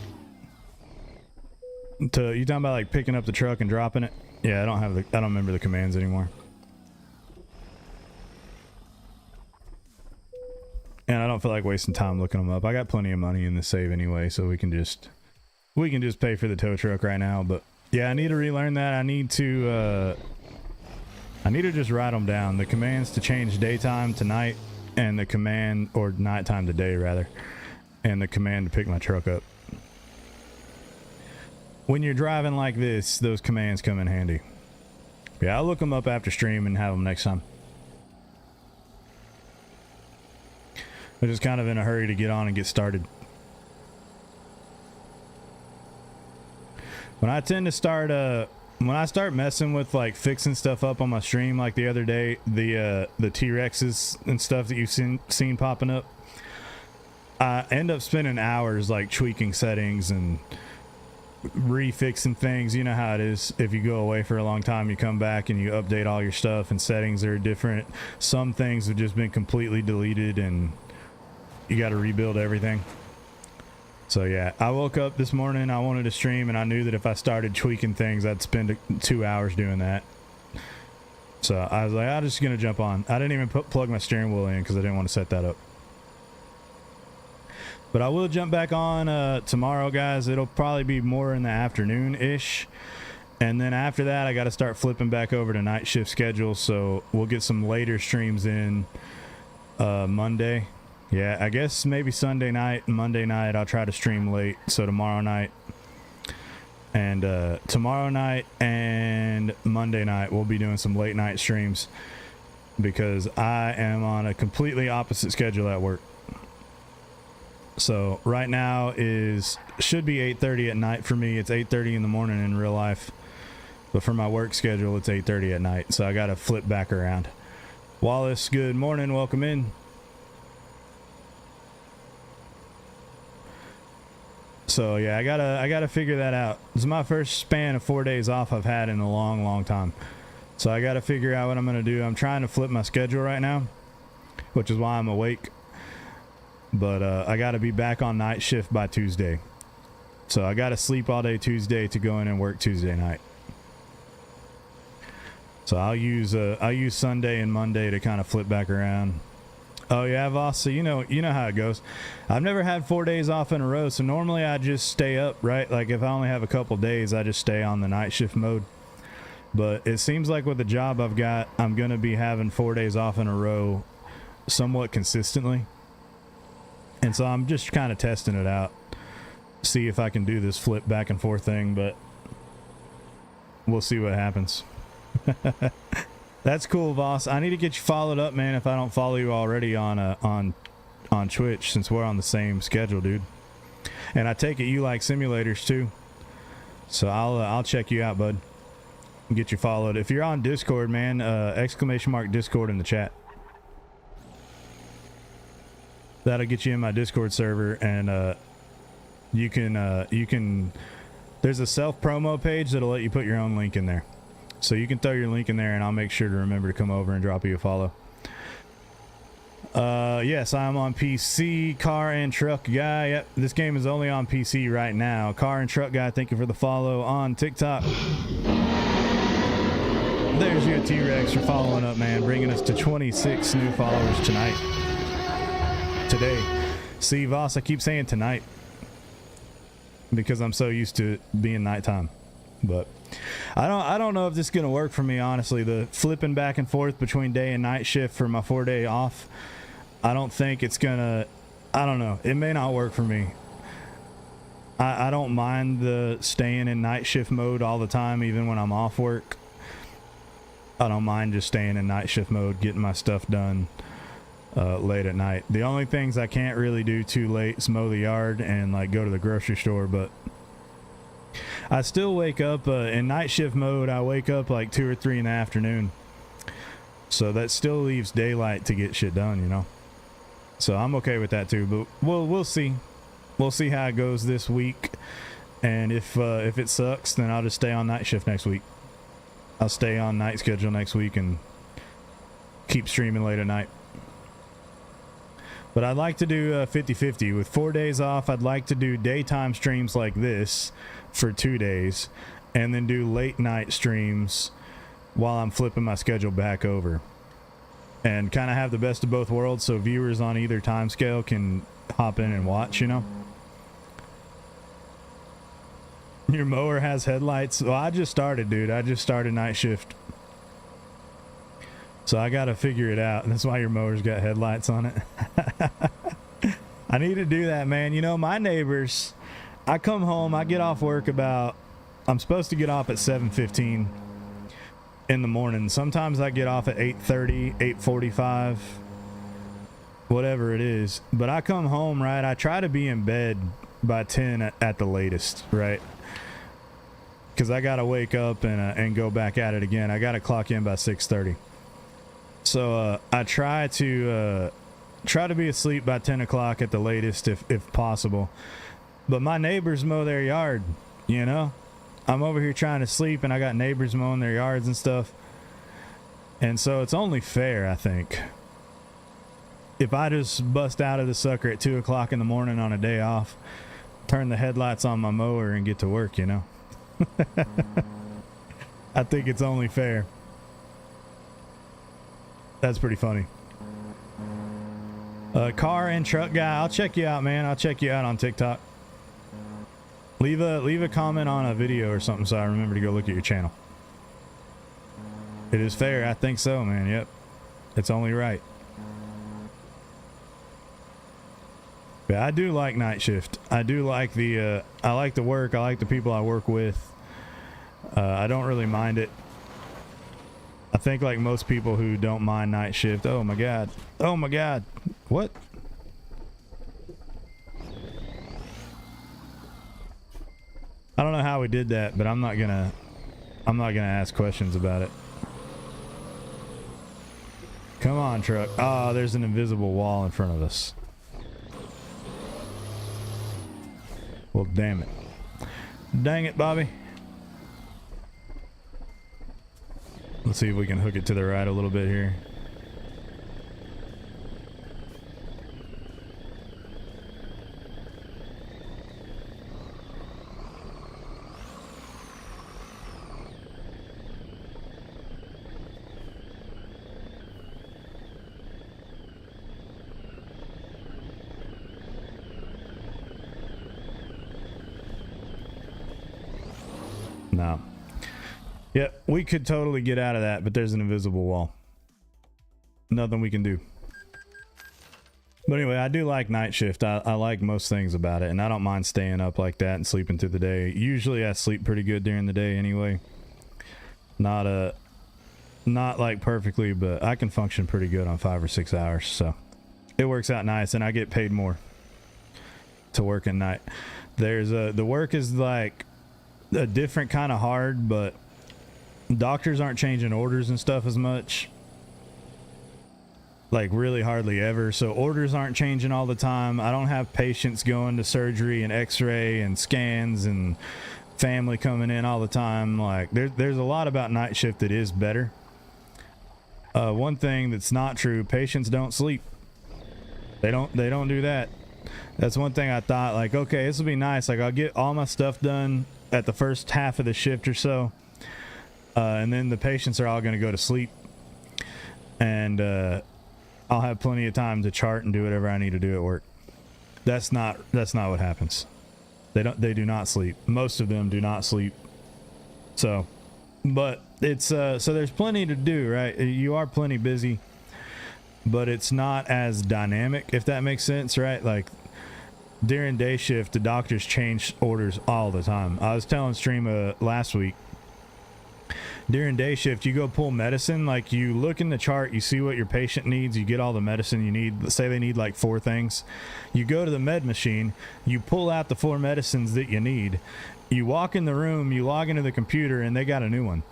You talking about like picking up the truck and dropping it? Yeah, I don't remember the commands anymore. And I don't feel like wasting time looking them up. I got plenty of money in the save anyway, so we can just pay for the tow truck right now. But yeah, I need to relearn that. I need to just write them down. The commands to change daytime to night, and the command, or nighttime to day rather, and the command to pick my truck up. When you're driving like this, those commands come in handy. Yeah, I'll look them up after stream and have them next time. I'm just kind of in a hurry to get on and get started. When I start messing with like fixing stuff up on my stream, like the other day, the T-Rexes and stuff that you've seen popping up, I end up spending hours like tweaking settings and refixing things. You know how it is. If you go away for a long time, you come back and you update all your stuff and settings are different. Some things have just been completely deleted and you got to rebuild everything. So yeah, I woke up this morning, I wanted to stream, and I knew that if I started tweaking things, I'd spend 2 hours doing that. So I was like, I'm just going to jump on. I didn't even plug my steering wheel in because I didn't want to set that up. But I will jump back on tomorrow, guys. It'll probably be more in the afternoon-ish. And then after that, I got to start flipping back over to night shift schedule. So we'll get some later streams in Monday. Yeah, I guess maybe Sunday night and Monday night I'll try to stream late. So tomorrow night and tomorrow night and Monday night we'll be doing some late night streams because I am on a completely opposite schedule at work. So right now should be 8:30 at night for me. It's 8:30 in the morning in real life. But for my work schedule, it's 8:30 at night. So I got to flip back around. Wallace, good morning. Welcome in. So yeah, I gotta figure that out. This is my first span of 4 days off I've had in a long time. So I gotta figure out what I'm gonna do. I'm trying to flip my schedule right now, which is why I'm awake. But I gotta be back on night shift by Tuesday. So I gotta sleep all day Tuesday to go in and work Tuesday night. So I'll use Sunday and Monday to kind of flip back around. Oh yeah, Voss, so you know how it goes. I've never had 4 days off in a row, so normally I just stay up, right? Like if I only have a couple days, I just stay on the night shift mode. But it seems like with the job I've got, I'm going to be having 4 days off in a row somewhat consistently. And so I'm just kind of testing it out. See if I can do this flip back and forth thing, but we'll see what happens. That's cool, Voss. I need to get you followed up, man, if I don't follow you already on Twitch, since we're on the same schedule, dude. And I take it you like simulators too. So I'll check you out, bud. Get you followed. If you're on Discord, man, ! Discord in the chat. That'll get you in my Discord server, and you can there's a self promo page that'll let you put your own link in there. So you can throw your link in there and I'll make sure to remember to come over and drop you a follow. Yes, I'm on PC, car and truck guy. Yep, this game is only on PC right now. Car and truck guy, thank you for the follow on TikTok. There's you, T-Rex, for following up, man. Bringing us to 26 new followers today. See, Voss, I keep saying tonight because I'm so used to it being nighttime. But I don't know if this is gonna work for me, honestly. The flipping back and forth between day and night shift for my 4 day off, I don't think it's gonna, I don't know, it may not work for me. I don't mind the staying in night shift mode all the time, even when I'm off work. I don't mind just staying in night shift mode, getting my stuff done late at night. The only things I can't really do too late is mow the yard and like go to the grocery store, but I still wake up in night shift mode. I wake up like 2 or 3 in the afternoon, so that still leaves daylight to get shit done, you know. So I'm okay with that too. But we'll see. We'll see how it goes this week, and if it sucks, then I'll just stay on night shift next week. I'll stay on night schedule next week and keep streaming late at night. But I'd like to do 50-50. With 4 days off, I'd like to do daytime streams like this for 2 days, and then do late night streams while I'm flipping my schedule back over. And kind of have the best of both worlds, so viewers on either time scale can hop in and watch, you know? Your mower has headlights? Well, I just started, dude. I just started night shift. So I got to figure it out. That's why your mower's got headlights on it. I need to do that, man. You know, my neighbors, I come home, I get off work I'm supposed to get off at 7:15 in the morning. Sometimes I get off at 8:30, 8:45, whatever it is. But I come home, right? I try to be in bed by 10 at the latest, right? Because I got to wake up and go back at it again. I got to clock in by 6:30. So I try to try to be asleep by 10 o'clock at the latest if possible. But my neighbors mow their yard, you know? I'm over here trying to sleep and I got neighbors mowing their yards and stuff. And so it's only fair, I think, if I just bust out of the sucker at 2 o'clock in the morning on a day off, turn the headlights on my mower and get to work, you know? I think it's only fair. That's pretty funny. Car and truck guy, I'll check you out, man. I'll check you out on TikTok. Leave a comment on a video or something so I remember to go look at your channel. It is fair. I think so, man. Yep. It's only right. But I do like night shift. I do like the I like the work. I like the people I work with. I don't really mind it. I think like most people who don't mind night shift. Oh my god. Oh my god. What? I don't know how we did that, but I'm not gonna ask questions about it. Come on, truck. Oh, there's an invisible wall in front of us. Well, damn it. Dang it, Bobby. Let's see if we can hook it to the right a little bit here. No. Yeah, we could totally get out of that, but there's an invisible wall. Nothing we can do. But anyway, I do like night shift. I like most things about it, and I don't mind staying up like that and sleeping through the day. Usually I sleep pretty good during the day anyway. Not like perfectly, but I can function pretty good on 5 or 6 hours, so it works out nice, and I get paid more to work at night. The work is like a different kind of hard, but doctors aren't changing orders and stuff as much, like really hardly ever. So orders aren't changing all the time. I don't have patients going to surgery and x-ray and scans and family coming in all the time. Like there's a lot about night shift that is better. One thing that's not true, patients don't sleep. They don't do that. That's one thing I thought, like, okay, this will be nice, like I'll get all my stuff done at the first half of the shift or so, and then the patients are all going to go to sleep, and I'll have plenty of time to chart and do whatever I need to do at work. That's not what happens. They do not sleep. Most of them do not sleep. So, but it's so there's plenty to do, right? You are plenty busy, but it's not as dynamic, if that makes sense, right? Like during day shift, the doctors change orders all the time. I was telling Streama last week, during day shift, you go pull medicine, like you look in the chart, you see what your patient needs, you get all the medicine you need. Let's say they need like 4 things. You go to the med machine, you pull out the 4 medicines that you need. You walk in the room, you log into the computer, and they got a new one.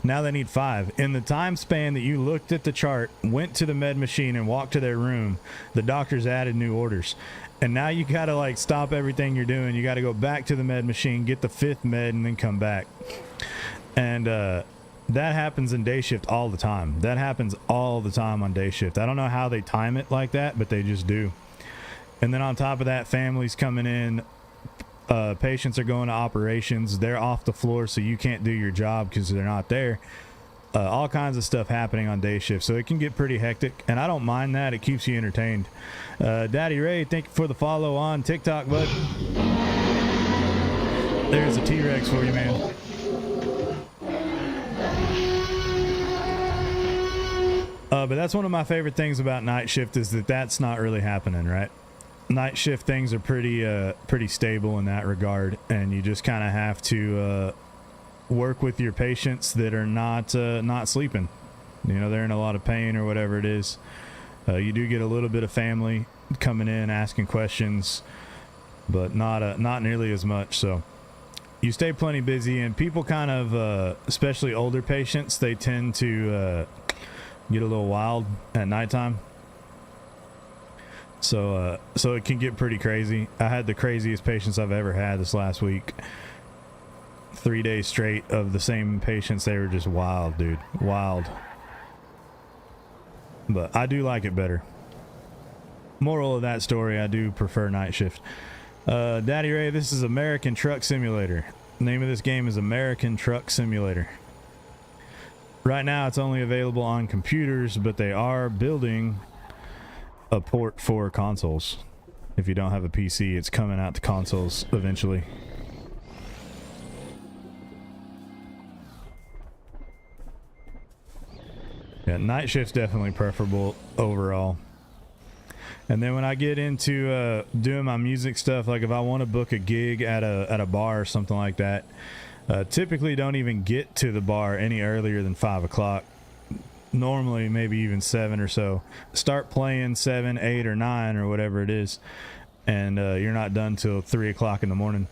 Now they need 5. In the time span that you looked at the chart, went to the med machine and walked to their room, the doctors added new orders. And now you gotta like stop everything you're doing. You gotta go back to the med machine, get the 5th med, and then come back. And that happens in day shift all the time. That happens all the time on day shift. I don't know how they time it like that, but they just do. And then on top of that, families coming in, patients are going to operations. They're off the floor, so you can't do your job because they're not there. All kinds of stuff happening on day shift, so it can get pretty hectic, and I don't mind that. It keeps you entertained. Daddy Ray, thank you for the follow on TikTok, bud. There's a T-Rex for you, man. But that's one of my favorite things about night shift, is that that's not really happening, right? Night shift things are pretty stable in that regard, and you just kind of have to work with your patients that are not sleeping. You know, they're in a lot of pain or whatever it is. You do get a little bit of family coming in asking questions, but not nearly as much. So you stay plenty busy, and people kind of, especially older patients, they tend to get a little wild at nighttime. So it can get pretty crazy. I had the craziest patients I've ever had this last week. 3 days straight of the same patients. They were just wild, dude. Wild. But I do like it better. Moral of that story, I do prefer night shift. Daddy Ray, this is American Truck Simulator. Name of this game is American Truck Simulator. Right now it's only available on computers, but they are building a port for consoles. If you don't have a PC, it's coming out to consoles eventually. Yeah, night shift's definitely preferable overall. And then when I get into doing my music stuff, like if I want to book a gig at a bar or something like that, typically don't even get to the bar any earlier than 5 o'clock. Normally maybe even 7 or so. Start playing 7, 8, or 9 or whatever it is, and you're not done till 3 o'clock in the morning.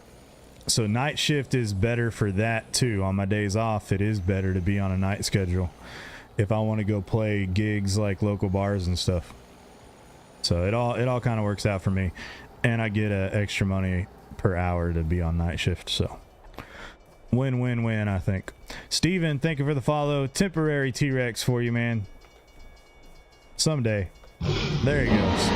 So night shift is better for that too. On my days off, it is better to be on a night schedule if I want to go play gigs like local bars and stuff. So it all kind of works out for me, and I get extra money per hour to be on night shift. So win-win-win, I think. Steven, thank you for the follow. Temporary T-Rex for you, man. Someday. There he goes.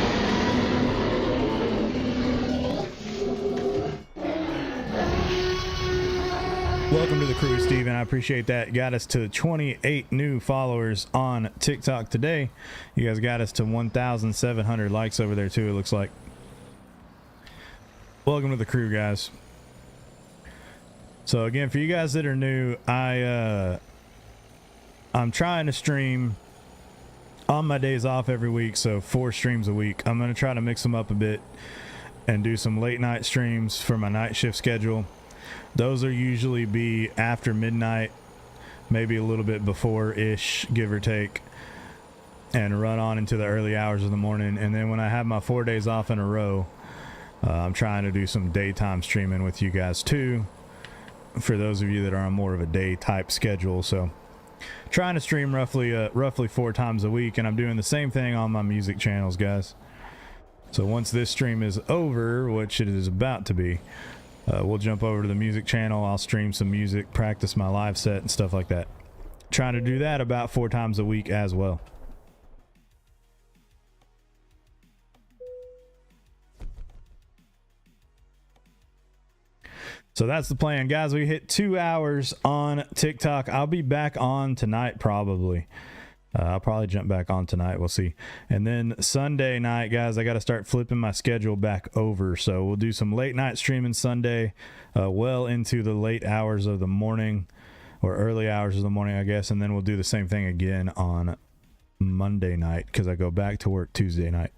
Welcome to the crew, Steven. I appreciate that. Got us to 28 new followers on TikTok today. You guys got us to 1,700 likes over there too, it looks like. Welcome to the crew, guys. So again, for you guys that are new, I'm trying to stream on my days off every week, so 4 streams a week. I'm going to try to mix them up a bit and do some late night streams for my night shift schedule. Those are usually be after midnight, maybe a little bit before-ish, give or take, and run on into the early hours of the morning. And then when I have my 4 days off in a row, I'm trying to do some daytime streaming with you guys too, for those of you that are on more of a day type schedule. So trying to stream roughly 4 times a week, and I'm doing the same thing on my music channels, guys. So once this stream is over, which it is about to be, we'll jump over to the music channel. I'll stream some music, practice my live set and stuff like that. Trying to do that about 4 times a week as well. So that's the plan, guys. We hit 2 hours on TikTok. I'll be back on tonight probably. I'll probably jump back on tonight. We'll see. And then Sunday night, guys, I got to start flipping my schedule back over. So we'll do some late night streaming Sunday, well into the late hours of the morning, or early hours of the morning, I guess. And then we'll do the same thing again on Monday night, because I go back to work Tuesday night.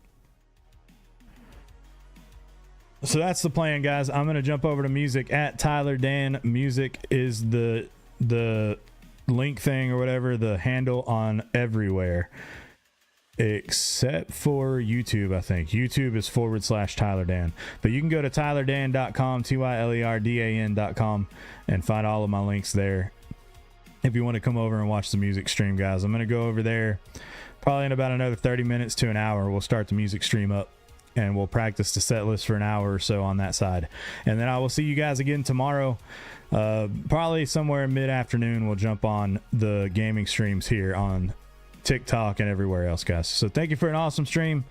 So that's the plan, guys. I'm going to jump over to music at Tyler Dan. Music is the link thing or whatever, the handle on everywhere except for YouTube. I think YouTube is /Tyler Dan, but you can go to tylerdan.com, tylerdan.com, and find all of my links there if you want to come over and watch the music stream, guys. I'm going to go over there probably in about another 30 minutes to an hour. We'll start the music stream up, and we'll practice the set list for an hour or so on that side, and then I will see you guys again tomorrow. Probably somewhere mid-afternoon we'll jump on the gaming streams here on TikTok and everywhere else, guys. So thank you for an awesome stream.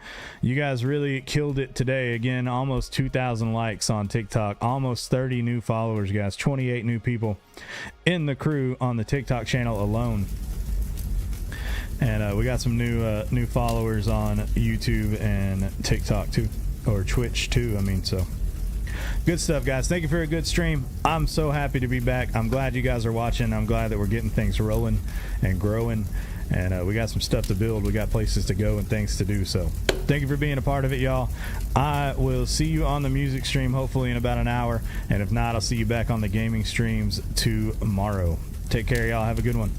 You guys really killed it today. Again, almost 2,000 likes on TikTok, almost 30 new followers, guys, 28 new people in the crew on the TikTok channel alone. And we got some new followers on YouTube and TikTok too, or Twitch too, I mean. So good stuff, guys. Thank you for a good stream. I'm so happy to be back. I'm glad you guys are watching. I'm glad that we're getting things rolling and growing, and we got some stuff to build. We got places to go and things to do. So thank you for being a part of it, y'all. I will see you on the music stream hopefully in about an hour, and if not, I'll see you back on the gaming streams tomorrow. Take care, y'all. Have a good one.